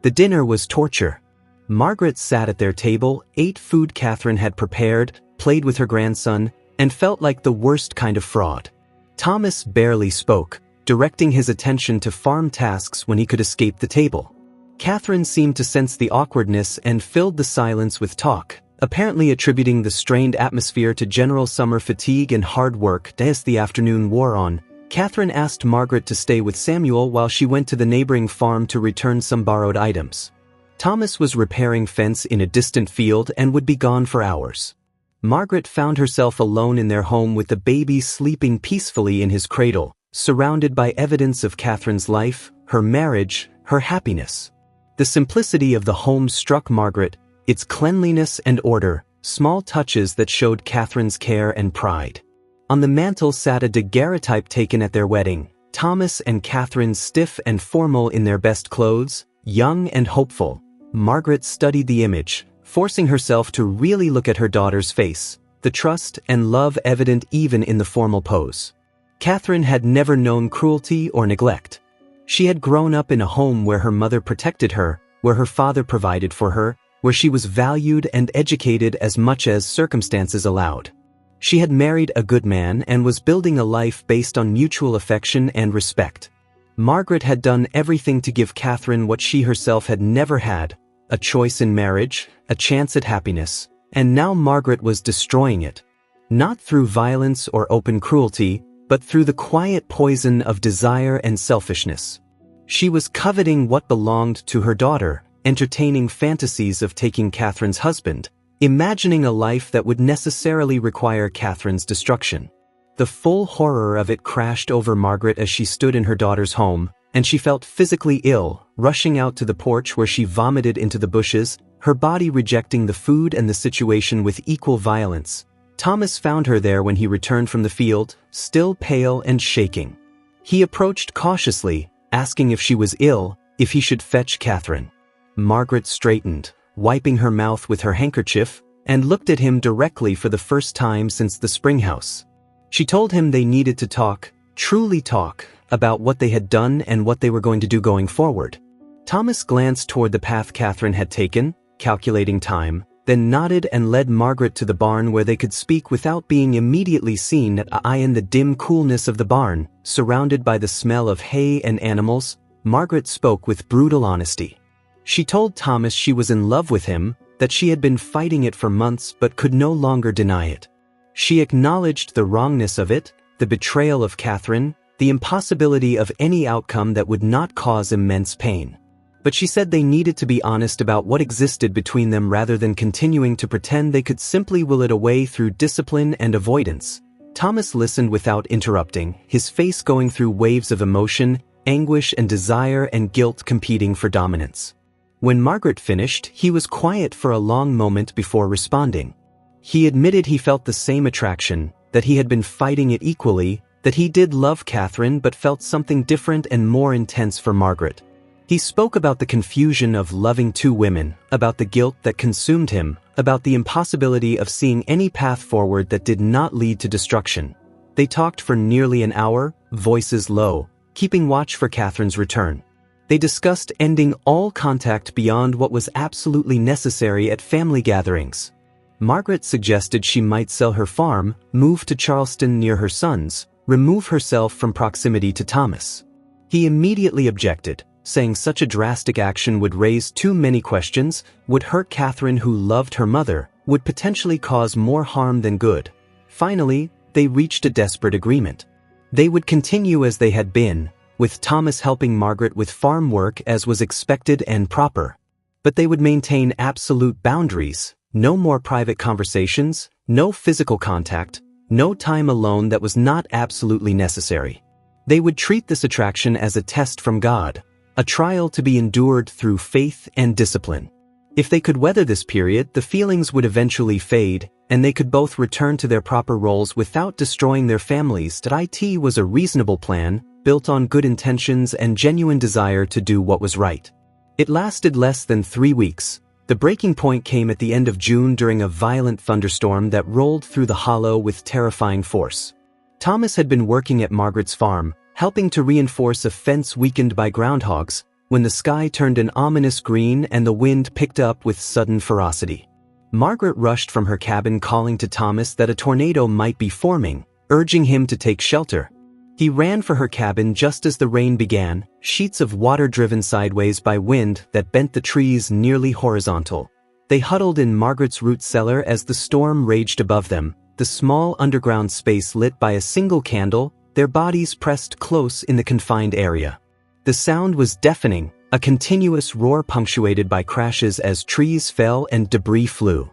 The dinner was torture. Margaret sat at their table, ate food Catherine had prepared, played with her grandson, and felt like the worst kind of fraud. Thomas barely spoke, directing his attention to farm tasks when he could escape the table. Catherine seemed to sense the awkwardness and filled the silence with talk, apparently attributing the strained atmosphere to general summer fatigue and hard work. As the afternoon wore on, Catherine asked Margaret to stay with Samuel while she went to the neighboring farm to return some borrowed items. Thomas was repairing fence in a distant field and would be gone for hours. Margaret found herself alone in their home with the baby sleeping peacefully in his cradle, surrounded by evidence of Catherine's life, her marriage, her happiness. The simplicity of the home struck Margaret, its cleanliness and order, small touches that showed Catherine's care and pride. On the mantel sat a daguerreotype taken at their wedding, Thomas and Catherine stiff and formal in their best clothes, young and hopeful. Margaret studied the image, forcing herself to really look at her daughter's face, the trust and love evident even in the formal pose. Catherine had never known cruelty or neglect. She had grown up in a home where her mother protected her, where her father provided for her, where she was valued and educated as much as circumstances allowed. She had married a good man and was building a life based on mutual affection and respect. Margaret had done everything to give Catherine what she herself had never had, a choice in marriage, a chance at happiness, and now Margaret was destroying it. Not through violence or open cruelty, but through the quiet poison of desire and selfishness. She was coveting what belonged to her daughter, entertaining fantasies of taking Catherine's husband, imagining a life that would necessarily require Catherine's destruction. The full horror of it crashed over Margaret as she stood in her daughter's home, and she felt physically ill, rushing out to the porch where she vomited into the bushes, her body rejecting the food and the situation with equal violence. Thomas found her there when he returned from the field, still pale and shaking. He approached cautiously, asking if she was ill, if he should fetch Catherine. Margaret straightened, wiping her mouth with her handkerchief, and looked at him directly for the first time since the spring house. She told him they needed to talk, truly talk, about what they had done and what they were going to do going forward. Thomas glanced toward the path Catherine had taken, calculating time, then nodded and led Margaret to the barn where they could speak without being immediately seen. In the dim coolness of the barn, surrounded by the smell of hay and animals, Margaret spoke with brutal honesty. She told Thomas she was in love with him, that she had been fighting it for months but could no longer deny it. She acknowledged the wrongness of it, the betrayal of Catherine, the impossibility of any outcome that would not cause immense pain. But she said they needed to be honest about what existed between them rather than continuing to pretend they could simply will it away through discipline and avoidance. Thomas listened without interrupting, his face going through waves of emotion, anguish and desire and guilt competing for dominance. When Margaret finished, he was quiet for a long moment before responding. He admitted he felt the same attraction, that he had been fighting it equally, that he did love Catherine but felt something different and more intense for Margaret. He spoke about the confusion of loving two women, about the guilt that consumed him, about the impossibility of seeing any path forward that did not lead to destruction. They talked for nearly an hour, voices low, keeping watch for Catherine's return. They discussed ending all contact beyond what was absolutely necessary at family gatherings. Margaret suggested she might sell her farm, move to Charleston near her sons, remove herself from proximity to Thomas. He immediately objected, saying such a drastic action would raise too many questions, would hurt Catherine who loved her mother, would potentially cause more harm than good. Finally, they reached a desperate agreement. They would continue as they had been, with Thomas helping Margaret with farm work as was expected and proper. But they would maintain absolute boundaries, no more private conversations, no physical contact, no time alone that was not absolutely necessary. They would treat this attraction as a test from God, a trial to be endured through faith and discipline. If they could weather this period, the feelings would eventually fade, and they could both return to their proper roles without destroying their families. It was a reasonable plan, built on good intentions and genuine desire to do what was right. It lasted less than 3 weeks. The breaking point came at the end of June during a violent thunderstorm that rolled through the hollow with terrifying force. Thomas had been working at Margaret's farm, helping to reinforce a fence weakened by groundhogs, when the sky turned an ominous green and the wind picked up with sudden ferocity. Margaret rushed from her cabin calling to Thomas that a tornado might be forming, urging him to take shelter. He ran for her cabin just as the rain began, sheets of water driven sideways by wind that bent the trees nearly horizontal. They huddled in Margaret's root cellar as the storm raged above them, the small underground space lit by a single candle, their bodies pressed close in the confined area. The sound was deafening, a continuous roar punctuated by crashes as trees fell and debris flew.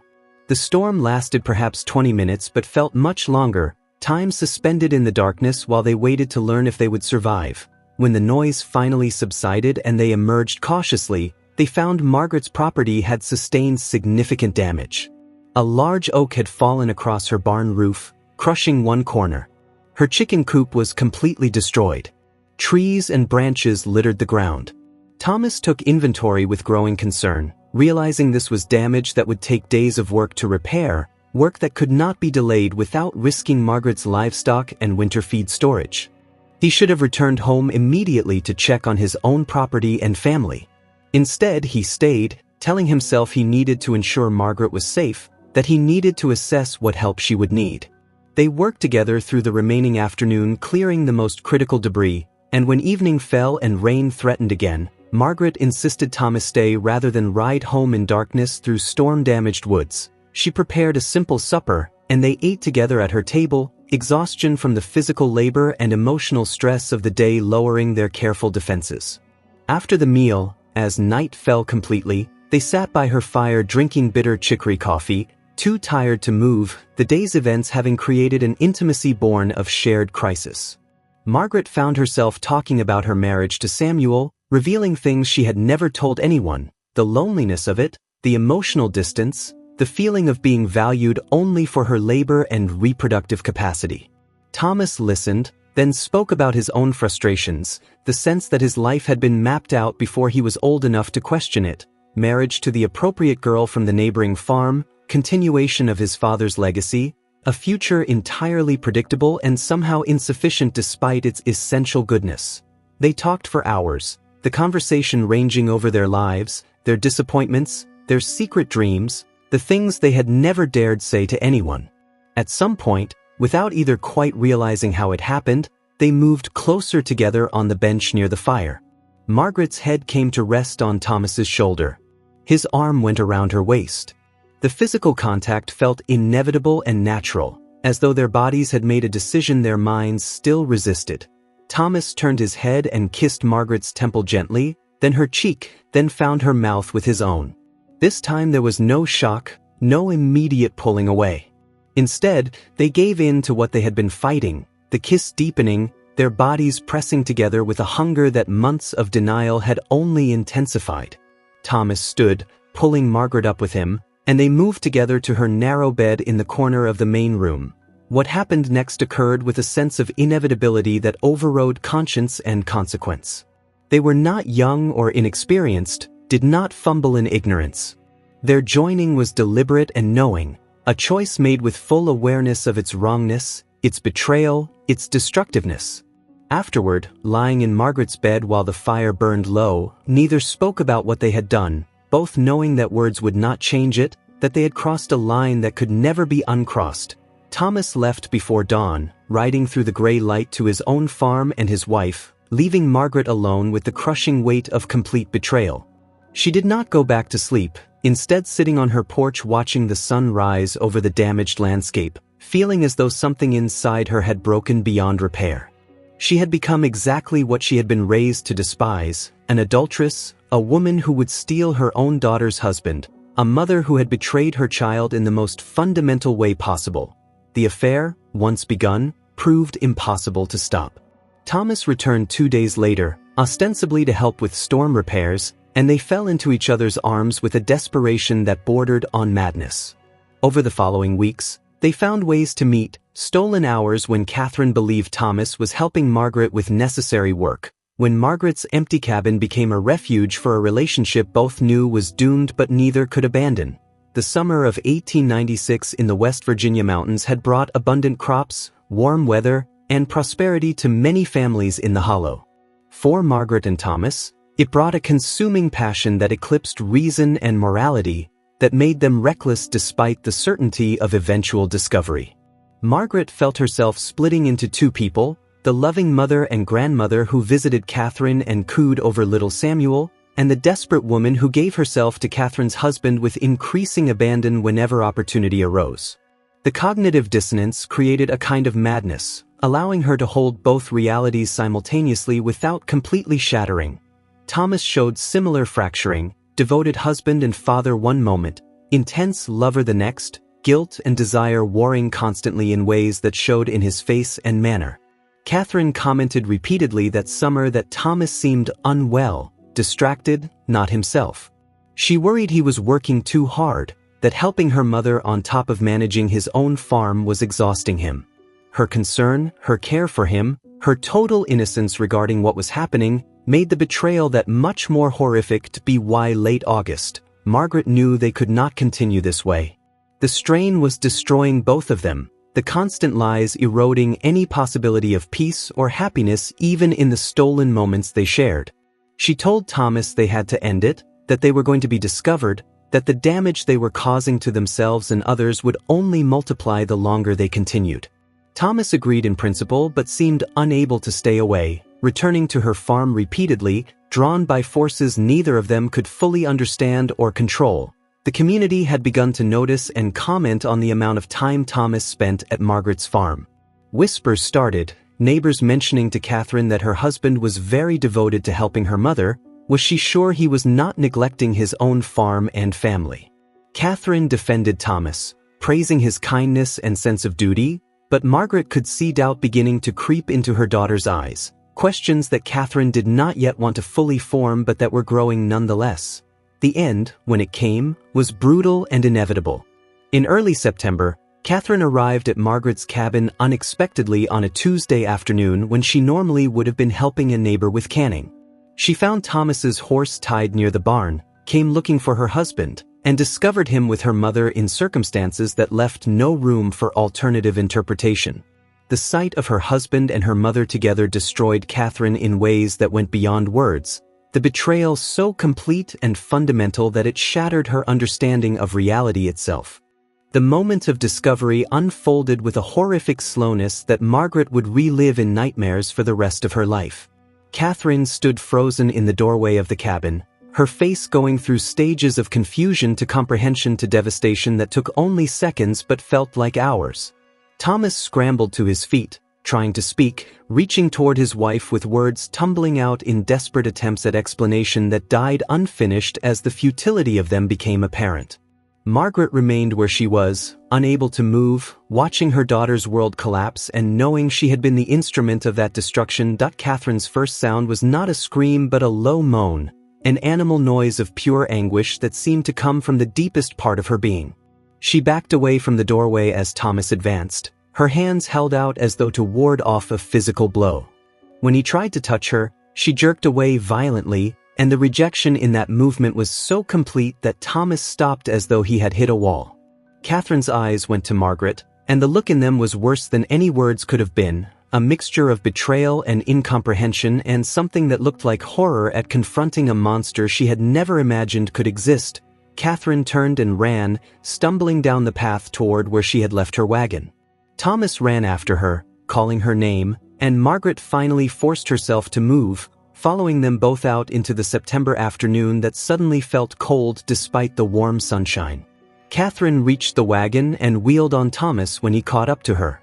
The storm lasted perhaps 20 minutes but felt much longer, time suspended in the darkness while they waited to learn if they would survive. When the noise finally subsided and they emerged cautiously, they found Margaret's property had sustained significant damage. A large oak had fallen across her barn roof, crushing one corner. Her chicken coop was completely destroyed. Trees and branches littered the ground. Thomas took inventory with growing concern, realizing this was damage that would take days of work to repair, work that could not be delayed without risking Margaret's livestock and winter feed storage. He should have returned home immediately to check on his own property and family. Instead, he stayed, telling himself he needed to ensure Margaret was safe, that he needed to assess what help she would need. They worked together through the remaining afternoon, clearing the most critical debris, and when evening fell and rain threatened again, Margaret insisted Thomas stay rather than ride home in darkness through storm-damaged woods. She prepared a simple supper, and they ate together at her table, exhaustion from the physical labor and emotional stress of the day lowering their careful defenses. After the meal, as night fell completely, they sat by her fire drinking bitter chicory coffee, too tired to move, the day's events having created an intimacy born of shared crisis. Margaret found herself talking about her marriage to Samuel, revealing things she had never told anyone, the loneliness of it, the emotional distance, the feeling of being valued only for her labor and reproductive capacity. Thomas listened, then spoke about his own frustrations, the sense that his life had been mapped out before he was old enough to question it, marriage to the appropriate girl from the neighboring farm, continuation of his father's legacy, a future entirely predictable and somehow insufficient despite its essential goodness. They talked for hours, the conversation ranging over their lives, their disappointments, their secret dreams, the things they had never dared say to anyone. At some point, without either quite realizing how it happened, they moved closer together on the bench near the fire. Margaret's head came to rest on Thomas's shoulder. His arm went around her waist. The physical contact felt inevitable and natural, as though their bodies had made a decision their minds still resisted. Thomas turned his head and kissed Margaret's temple gently, then her cheek, then found her mouth with his own. This time there was no shock, no immediate pulling away. Instead, they gave in to what they had been fighting, the kiss deepening, their bodies pressing together with a hunger that months of denial had only intensified. Thomas stood, pulling Margaret up with him, and they moved together to her narrow bed in the corner of the main room. What happened next occurred with a sense of inevitability that overrode conscience and consequence. They were not young or inexperienced, did not fumble in ignorance. Their joining was deliberate and knowing, a choice made with full awareness of its wrongness, its betrayal, its destructiveness. Afterward, lying in Margaret's bed while the fire burned low, neither spoke about what they had done, both knowing that words would not change it, that they had crossed a line that could never be uncrossed. Thomas left before dawn, riding through the gray light to his own farm and his wife, leaving Margaret alone with the crushing weight of complete betrayal. She did not go back to sleep, instead sitting on her porch watching the sun rise over the damaged landscape, feeling as though something inside her had broken beyond repair. She had become exactly what she had been raised to despise, an adulteress, a woman who would steal her own daughter's husband, a mother who had betrayed her child in the most fundamental way possible. The affair, once begun, proved impossible to stop. Thomas returned 2 days later, ostensibly to help with storm repairs, and they fell into each other's arms with a desperation that bordered on madness. Over the following weeks, they found ways to meet, stolen hours when Catherine believed Thomas was helping Margaret with necessary work, when Margaret's empty cabin became a refuge for a relationship both knew was doomed but neither could abandon. The summer of 1896 in the West Virginia mountains had brought abundant crops, warm weather, and prosperity to many families in the Hollow. For Margaret and Thomas, it brought a consuming passion that eclipsed reason and morality, that made them reckless despite the certainty of eventual discovery. Margaret felt herself splitting into two people, the loving mother and grandmother who visited Catherine and cooed over little Samuel, and the desperate woman who gave herself to Catherine's husband with increasing abandon whenever opportunity arose. The cognitive dissonance created a kind of madness, allowing her to hold both realities simultaneously without completely shattering. Thomas showed similar fracturing, devoted husband and father one moment, intense lover the next, guilt and desire warring constantly in ways that showed in his face and manner. Catherine commented repeatedly that summer that Thomas seemed unwell, distracted, not himself. She worried he was working too hard, that helping her mother on top of managing his own farm was exhausting him. Her concern, her care for him, her total innocence regarding what was happening, made the betrayal that much more horrific to be why late August, Margaret knew they could not continue this way. The strain was destroying both of them, the constant lies eroding any possibility of peace or happiness even in the stolen moments they shared. She told Thomas they had to end it, that they were going to be discovered, that the damage they were causing to themselves and others would only multiply the longer they continued. Thomas agreed in principle but seemed unable to stay away, returning to her farm repeatedly, drawn by forces neither of them could fully understand or control. The community had begun to notice and comment on the amount of time Thomas spent at Margaret's farm. Whispers started, neighbors mentioning to Catherine that her husband was very devoted to helping her mother. Was she sure he was not neglecting his own farm and family? Catherine defended Thomas, praising his kindness and sense of duty, but Margaret could see doubt beginning to creep into her daughter's eyes, questions that Catherine did not yet want to fully form but that were growing nonetheless. The end, when it came, was brutal and inevitable. In early September, Catherine arrived at Margaret's cabin unexpectedly on a Tuesday afternoon when she normally would have been helping a neighbor with canning. She found Thomas's horse tied near the barn, came looking for her husband, and discovered him with her mother in circumstances that left no room for alternative interpretation. The sight of her husband and her mother together destroyed Catherine in ways that went beyond words, the betrayal so complete and fundamental that it shattered her understanding of reality itself. The moment of discovery unfolded with a horrific slowness that Margaret would relive in nightmares for the rest of her life. Catherine stood frozen in the doorway of the cabin, her face going through stages of confusion to comprehension to devastation that took only seconds but felt like hours. Thomas scrambled to his feet, trying to speak, reaching toward his wife with words tumbling out in desperate attempts at explanation that died unfinished as the futility of them became apparent. Margaret remained where she was, unable to move, watching her daughter's world collapse and knowing she had been the instrument of that destruction. Catherine's first sound was not a scream but a low moan, an animal noise of pure anguish that seemed to come from the deepest part of her being. She backed away from the doorway as Thomas advanced, her hands held out as though to ward off a physical blow. When he tried to touch her, she jerked away violently, and the rejection in that movement was so complete that Thomas stopped as though he had hit a wall. Catherine's eyes went to Margaret, and the look in them was worse than any words could have been, a mixture of betrayal and incomprehension and something that looked like horror at confronting a monster she had never imagined could exist. Catherine turned and ran, stumbling down the path toward where she had left her wagon. Thomas ran after her, calling her name, and Margaret finally forced herself to move, following them both out into the September afternoon that suddenly felt cold despite the warm sunshine. Catherine reached the wagon and wheeled on Thomas when he caught up to her.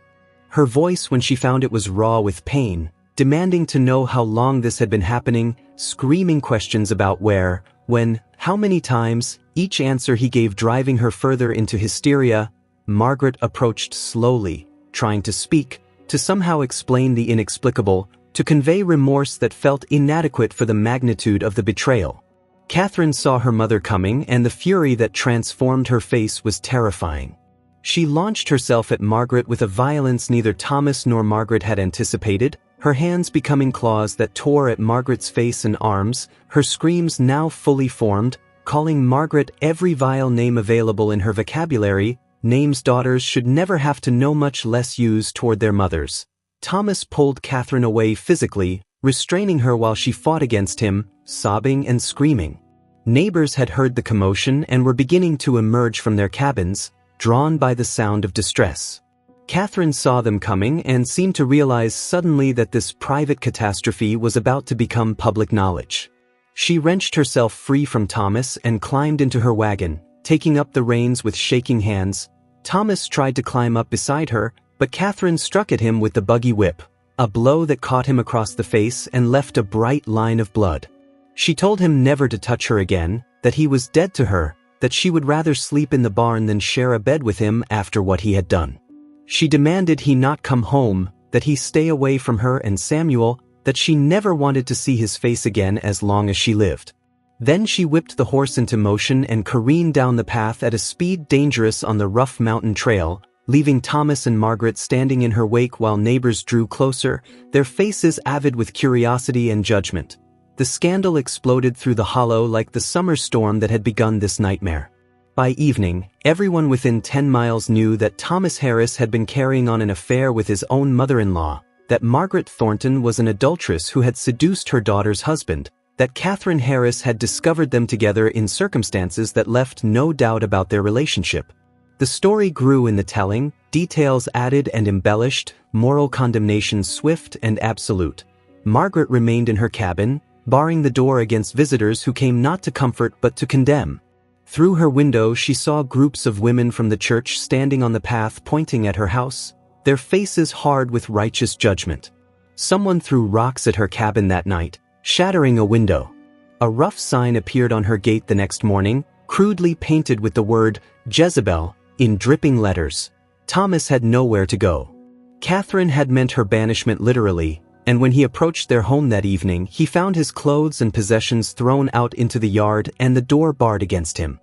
Her voice when she found it was raw with pain, demanding to know how long this had been happening, screaming questions about where, when, how many times, each answer he gave driving her further into hysteria. Margaret approached slowly, trying to speak, to somehow explain the inexplicable, to convey remorse that felt inadequate for the magnitude of the betrayal. Catherine saw her mother coming, and the fury that transformed her face was terrifying. She launched herself at Margaret with a violence neither Thomas nor Margaret had anticipated, her hands becoming claws that tore at Margaret's face and arms, her screams now fully formed, calling Margaret every vile name available in her vocabulary, names daughters should never have to know, much less use toward their mothers. Thomas pulled Catherine away physically, restraining her while she fought against him, sobbing and screaming. Neighbors had heard the commotion and were beginning to emerge from their cabins, drawn by the sound of distress. Catherine saw them coming and seemed to realize suddenly that this private catastrophe was about to become public knowledge. She wrenched herself free from Thomas and climbed into her wagon, taking up the reins with shaking hands. Thomas tried to climb up beside her, but Catherine struck at him with the buggy whip, a blow that caught him across the face and left a bright line of blood. She told him never to touch her again, that he was dead to her, that she would rather sleep in the barn than share a bed with him after what he had done. She demanded he not come home, that he stay away from her and Samuel, that she never wanted to see his face again as long as she lived. Then she whipped the horse into motion and careened down the path at a speed dangerous on the rough mountain trail, leaving Thomas and Margaret standing in her wake while neighbors drew closer, their faces avid with curiosity and judgment. The scandal exploded through the hollow like the summer storm that had begun this nightmare. By evening, everyone within 10 miles knew that Thomas Harris had been carrying on an affair with his own mother-in-law, that Margaret Thornton was an adulteress who had seduced her daughter's husband, that Catherine Harris had discovered them together in circumstances that left no doubt about their relationship. The story grew in the telling, details added and embellished, moral condemnation swift and absolute. Margaret remained in her cabin, barring the door against visitors who came not to comfort but to condemn. Through her window she saw groups of women from the church standing on the path pointing at her house, their faces hard with righteous judgment. Someone threw rocks at her cabin that night, shattering a window. A rough sign appeared on her gate the next morning, crudely painted with the word Jezebel in dripping letters. Thomas had nowhere to go. Catherine had meant her banishment literally, and when he approached their home that evening, he found his clothes and possessions thrown out into the yard and the door barred against him.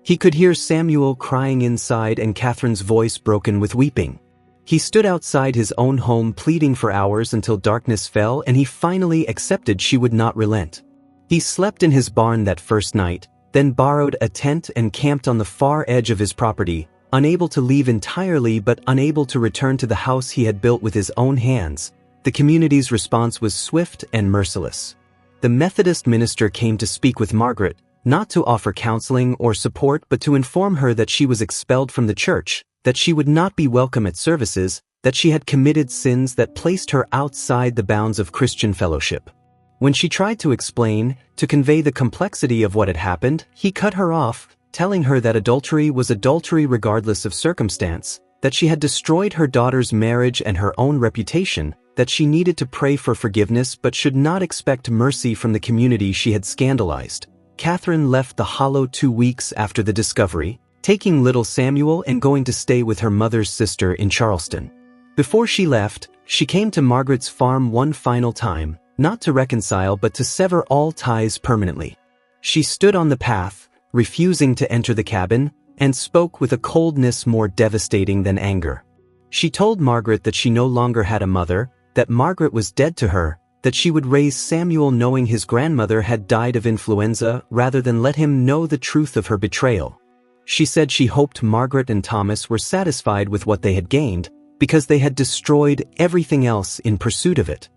He could hear Samuel crying inside and Catherine's voice broken with weeping. He stood outside his own home pleading for hours until darkness fell and he finally accepted she would not relent. He slept in his barn that first night, then borrowed a tent and camped on the far edge of his property, unable to leave entirely but unable to return to the house he had built with his own hands. The community's response was swift and merciless. The Methodist minister came to speak with Margaret, not to offer counseling or support but to inform her that she was expelled from the church, that she would not be welcome at services, that she had committed sins that placed her outside the bounds of Christian fellowship. When she tried to explain, to convey the complexity of what had happened, he cut her off, telling her that adultery was adultery regardless of circumstance, that she had destroyed her daughter's marriage and her own reputation, that she needed to pray for forgiveness but should not expect mercy from the community she had scandalized. Catherine left the hollow 2 weeks after the discovery, taking little Samuel and going to stay with her mother's sister in Charleston. Before she left, she came to Margaret's farm one final time, not to reconcile but to sever all ties permanently. She stood on the path, refusing to enter the cabin, and spoke with a coldness more devastating than anger. She told Margaret that she no longer had a mother, that Margaret was dead to her, that she would raise Samuel knowing his grandmother had died of influenza rather than let him know the truth of her betrayal. She said she hoped Margaret and Thomas were satisfied with what they had gained, because they had destroyed everything else in pursuit of it.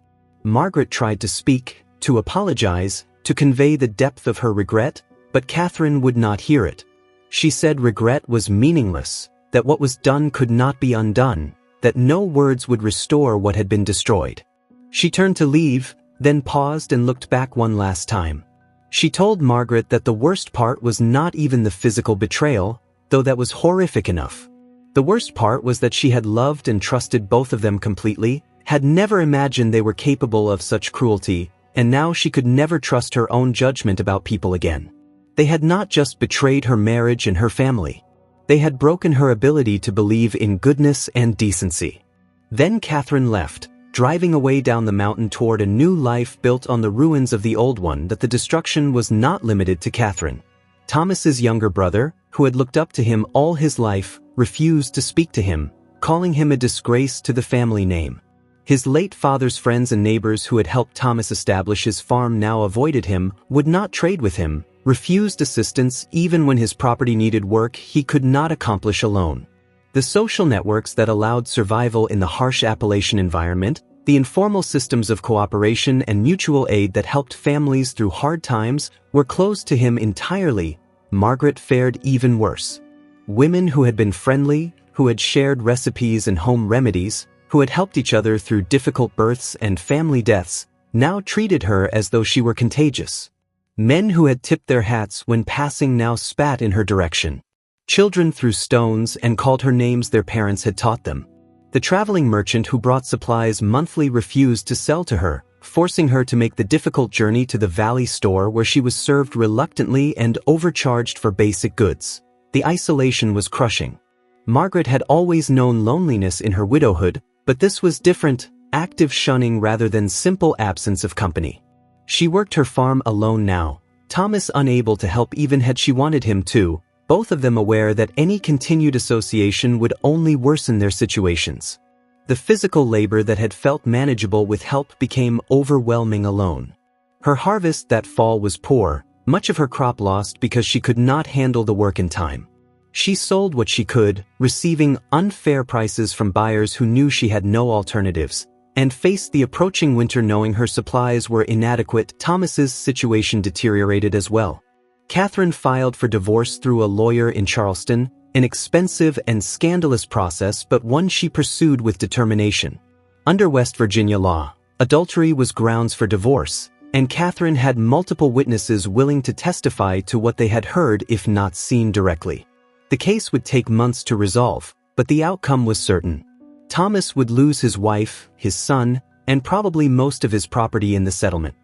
Margaret tried to speak, to apologize, to convey the depth of her regret, but Catherine would not hear it. She said regret was meaningless, that what was done could not be undone, that no words would restore what had been destroyed. She turned to leave, then paused and looked back one last time. She told Margaret that the worst part was not even the physical betrayal, though that was horrific enough. The worst part was that she had loved and trusted both of them completely, had never imagined they were capable of such cruelty, and now she could never trust her own judgment about people again. They had not just betrayed her marriage and her family. They had broken her ability to believe in goodness and decency. Then Catherine left, driving away down the mountain toward a new life built on the ruins of the old one. That the destruction was not limited to Catherine. Thomas's younger brother, who had looked up to him all his life, refused to speak to him, calling him a disgrace to the family name. His late father's friends and neighbors who had helped Thomas establish his farm now avoided him, would not trade with him, refused assistance even when his property needed work he could not accomplish alone. The social networks that allowed survival in the harsh Appalachian environment, the informal systems of cooperation and mutual aid that helped families through hard times, were closed to him entirely. Margaret fared even worse. Women who had been friendly, who had shared recipes and home remedies, who had helped each other through difficult births and family deaths, now treated her as though she were contagious. Men who had tipped their hats when passing now spat in her direction. Children threw stones and called her names their parents had taught them. The traveling merchant who brought supplies monthly refused to sell to her, forcing her to make the difficult journey to the valley store where she was served reluctantly and overcharged for basic goods. The isolation was crushing. Margaret had always known loneliness in her widowhood, but this was different, active shunning rather than simple absence of company. She worked her farm alone now, Thomas unable to help even had she wanted him to, both of them aware that any continued association would only worsen their situations. The physical labor that had felt manageable with help became overwhelming alone. Her harvest that fall was poor, much of her crop lost because she could not handle the work in time. She sold what she could, receiving unfair prices from buyers who knew she had no alternatives, and faced the approaching winter knowing her supplies were inadequate. Thomas's situation deteriorated as well. Catherine filed for divorce through a lawyer in Charleston, an expensive and scandalous process but one she pursued with determination. Under West Virginia law, adultery was grounds for divorce, and Catherine had multiple witnesses willing to testify to what they had heard if not seen directly. The case would take months to resolve, but the outcome was certain. Thomas would lose his wife, his son, and probably most of his property in the settlement.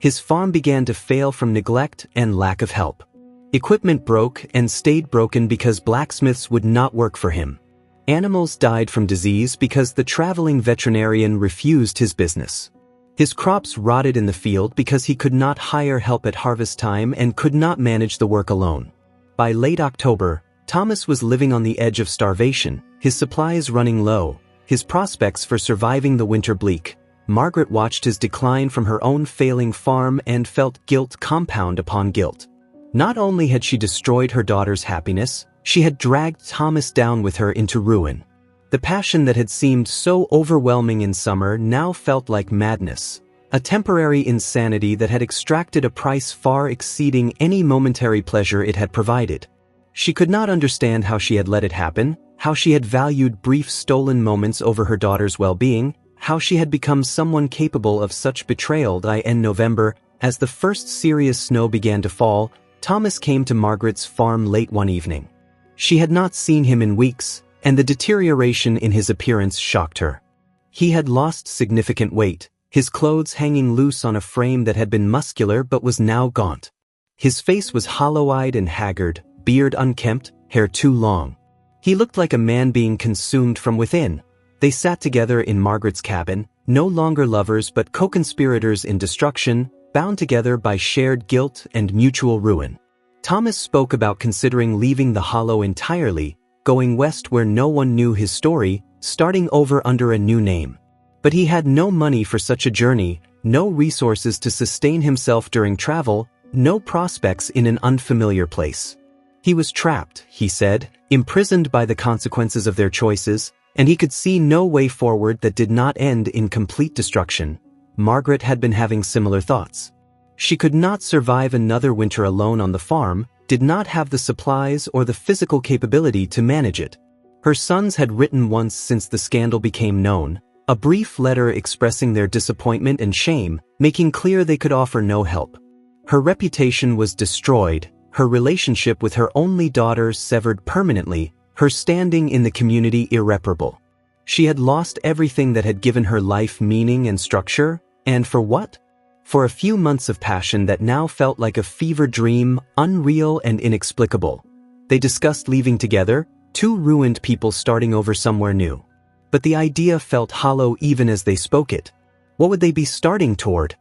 His farm began to fail from neglect and lack of help. Equipment broke and stayed broken because blacksmiths would not work for him. Animals died from disease because the traveling veterinarian refused his business. His crops rotted in the field because he could not hire help at harvest time and could not manage the work alone. By late October, Thomas was living on the edge of starvation, his supplies running low, his prospects for surviving the winter bleak. Margaret watched his decline from her own failing farm and felt guilt compound upon guilt. Not only had she destroyed her daughter's happiness, she had dragged Thomas down with her into ruin. The passion that had seemed so overwhelming in summer now felt like madness, a temporary insanity that had extracted a price far exceeding any momentary pleasure it had provided. She could not understand how she had let it happen, how she had valued brief stolen moments over her daughter's well-being, how she had become someone capable of such betrayal. In November, as the first serious snow began to fall, Thomas came to Margaret's farm late one evening. She had not seen him in weeks, and the deterioration in his appearance shocked her. He had lost significant weight, his clothes hanging loose on a frame that had been muscular but was now gaunt. His face was hollow-eyed and haggard, beard unkempt, hair too long. He looked like a man being consumed from within. They sat together in Margaret's cabin, no longer lovers but co-conspirators in destruction, bound together by shared guilt and mutual ruin. Thomas spoke about considering leaving the Hollow entirely, going west where no one knew his story, starting over under a new name. But he had no money for such a journey, no resources to sustain himself during travel, no prospects in an unfamiliar place. He was trapped, he said, imprisoned by the consequences of their choices, and he could see no way forward that did not end in complete destruction. Margaret had been having similar thoughts. She could not survive another winter alone on the farm, did not have the supplies or the physical capability to manage it. Her sons had written once since the scandal became known, a brief letter expressing their disappointment and shame, making clear they could offer no help. Her reputation was destroyed, her relationship with her only daughter severed permanently, her standing in the community irreparable. She had lost everything that had given her life meaning and structure, and for what? For a few months of passion that now felt like a fever dream, unreal and inexplicable. They discussed leaving together, two ruined people starting over somewhere new. But the idea felt hollow even as they spoke it. What would they be starting toward?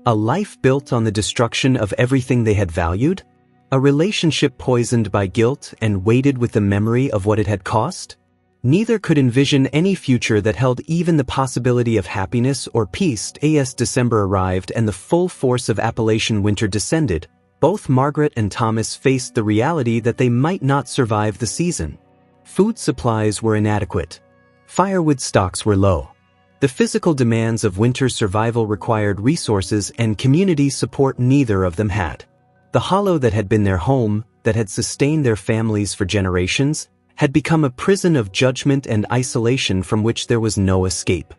A life built on the destruction of everything they had valued? A relationship poisoned by guilt and weighted with the memory of what it had cost? Neither could envision any future that held even the possibility of happiness or peace. As December arrived and the full force of Appalachian winter descended, both Margaret and Thomas faced the reality that they might not survive the season. Food supplies were inadequate. Firewood stocks were low. The physical demands of winter survival required resources and community support neither of them had. The hollow that had been their home, that had sustained their families for generations, had become a prison of judgment and isolation from which there was no escape.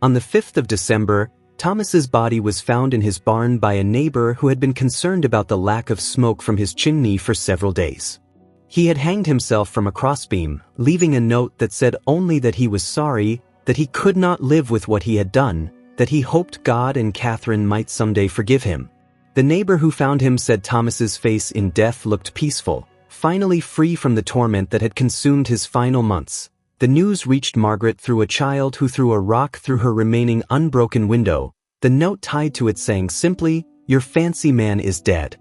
On the 5th of December, Thomas's body was found in his barn by a neighbor who had been concerned about the lack of smoke from his chimney for several days. He had hanged himself from a crossbeam, leaving a note that said only that he was sorry, that he could not live with what he had done, that he hoped God and Catherine might someday forgive him. The neighbor who found him said Thomas's face in death looked peaceful, finally free from the torment that had consumed his final months. The news reached Margaret through a child who threw a rock through her remaining unbroken window, the note tied to it saying simply, "Your fancy man is dead."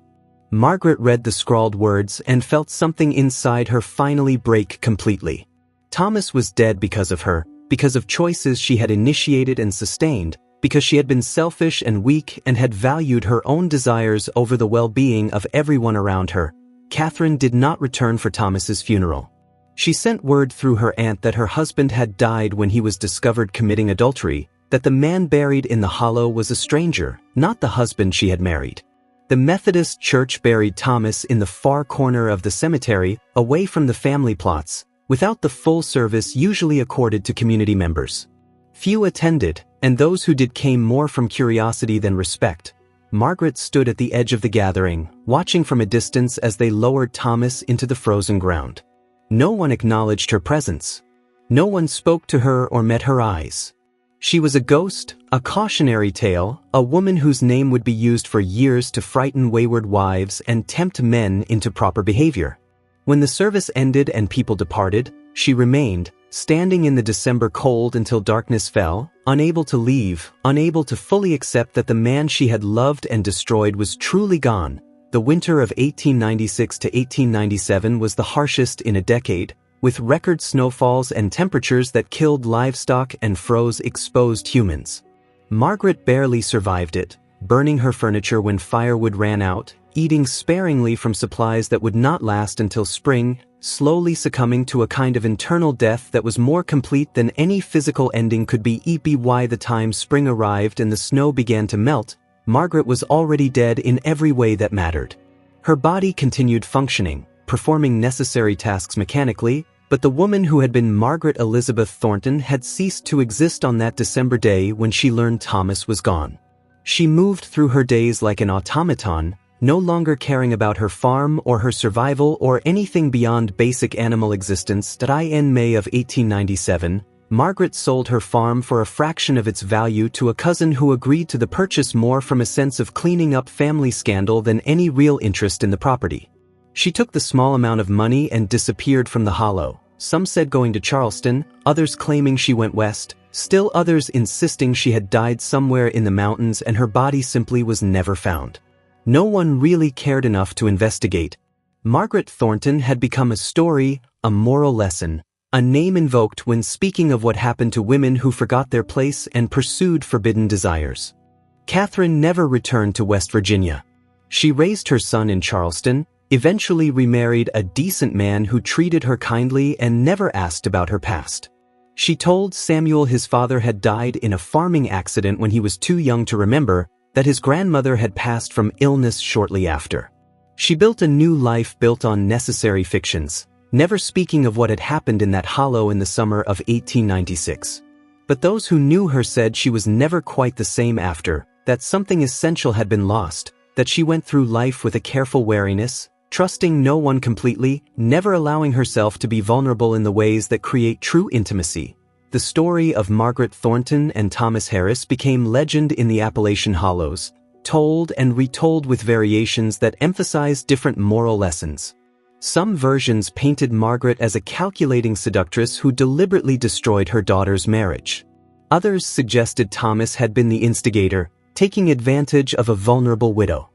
Margaret read the scrawled words and felt something inside her finally break completely. Thomas was dead because of her, because of choices she had initiated and sustained, because she had been selfish and weak and had valued her own desires over the well-being of everyone around her. Catherine did not return for Thomas's funeral. She sent word through her aunt that her husband had died when he was discovered committing adultery, that the man buried in the hollow was a stranger, not the husband she had married. The Methodist Church buried Thomas in the far corner of the cemetery, away from the family plots, without the full service usually accorded to community members. Few attended, and those who did came more from curiosity than respect. Margaret stood at the edge of the gathering, watching from a distance as they lowered Thomas into the frozen ground. No one acknowledged her presence. No one spoke to her or met her eyes. She was a ghost, a cautionary tale, a woman whose name would be used for years to frighten wayward wives and tempt men into proper behavior. When the service ended and people departed, she remained, standing in the December cold until darkness fell, unable to leave, unable to fully accept that the man she had loved and destroyed was truly gone. The winter of 1896 to 1897 was the harshest in a decade, with record snowfalls and temperatures that killed livestock and froze exposed humans. Margaret barely survived it, burning her furniture when firewood ran out, eating sparingly from supplies that would not last until spring, slowly succumbing to a kind of internal death that was more complete than any physical ending could be. By the time spring arrived and the snow began to melt, Margaret was already dead in every way that mattered. Her body continued functioning, performing necessary tasks mechanically, but the woman who had been Margaret Elizabeth Thornton had ceased to exist on that December day when she learned Thomas was gone. She moved through her days like an automaton, no longer caring about her farm or her survival or anything beyond basic animal existence. In May of 1897, Margaret sold her farm for a fraction of its value to a cousin who agreed to the purchase more from a sense of cleaning up family scandal than any real interest in the property. She took the small amount of money and disappeared from the hollow. Some said going to Charleston, others claiming she went west, still others insisting she had died somewhere in the mountains and her body simply was never found. No one really cared enough to investigate. Margaret Thornton had become a story, a moral lesson, a name invoked when speaking of what happened to women who forgot their place and pursued forbidden desires. Catherine never returned to West Virginia. She raised her son in Charleston, eventually remarried a decent man who treated her kindly and never asked about her past. She told Samuel his father had died in a farming accident when he was too young to remember, that his grandmother had passed from illness shortly after. She built a new life built on necessary fictions, never speaking of what had happened in that hollow in the summer of 1896. But those who knew her said she was never quite the same after, that something essential had been lost, that she went through life with a careful wariness, trusting no one completely, never allowing herself to be vulnerable in the ways that create true intimacy. The story of Margaret Thornton and Thomas Harris became legend in the Appalachian hollows, told and retold with variations that emphasized different moral lessons. Some versions painted Margaret as a calculating seductress who deliberately destroyed her daughter's marriage. Others suggested Thomas had been the instigator, taking advantage of a vulnerable widow.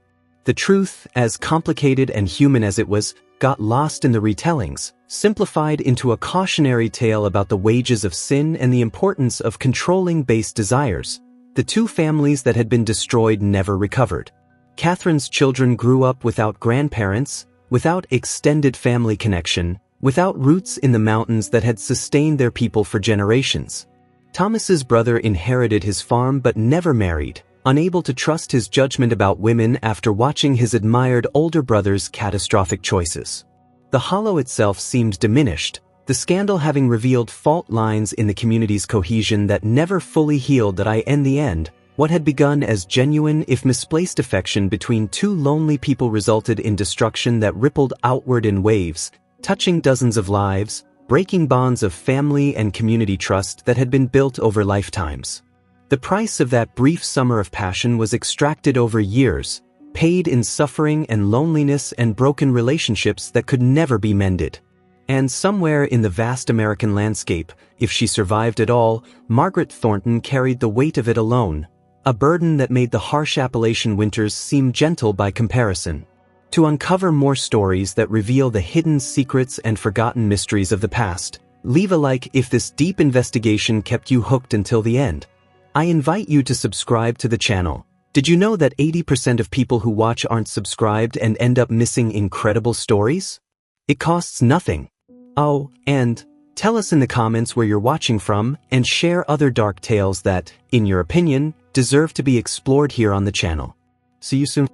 The truth, as complicated and human as it was, got lost in the retellings, simplified into a cautionary tale about the wages of sin and the importance of controlling base desires. The two families that had been destroyed never recovered. Catherine's children grew up without grandparents, without extended family connection, without roots in the mountains that had sustained their people for generations. Thomas's brother inherited his farm but never married, unable to trust his judgment about women after watching his admired older brother's catastrophic choices. The hollow itself seemed diminished, the scandal having revealed fault lines in the community's cohesion that never fully healed. In the end, what had begun as genuine if misplaced affection between two lonely people resulted in destruction that rippled outward in waves, touching dozens of lives, breaking bonds of family and community trust that had been built over lifetimes. The price of that brief summer of passion was extracted over years, paid in suffering and loneliness and broken relationships that could never be mended. And somewhere in the vast American landscape, if she survived at all, Margaret Thornton carried the weight of it alone, a burden that made the harsh Appalachian winters seem gentle by comparison. To uncover more stories that reveal the hidden secrets and forgotten mysteries of the past, leave a like if this deep investigation kept you hooked until the end. I invite you to subscribe to the channel. Did you know that 80% of people who watch aren't subscribed and end up missing incredible stories? It costs nothing. Oh, and tell us in the comments where you're watching from and share other dark tales that, in your opinion, deserve to be explored here on the channel. See you soon.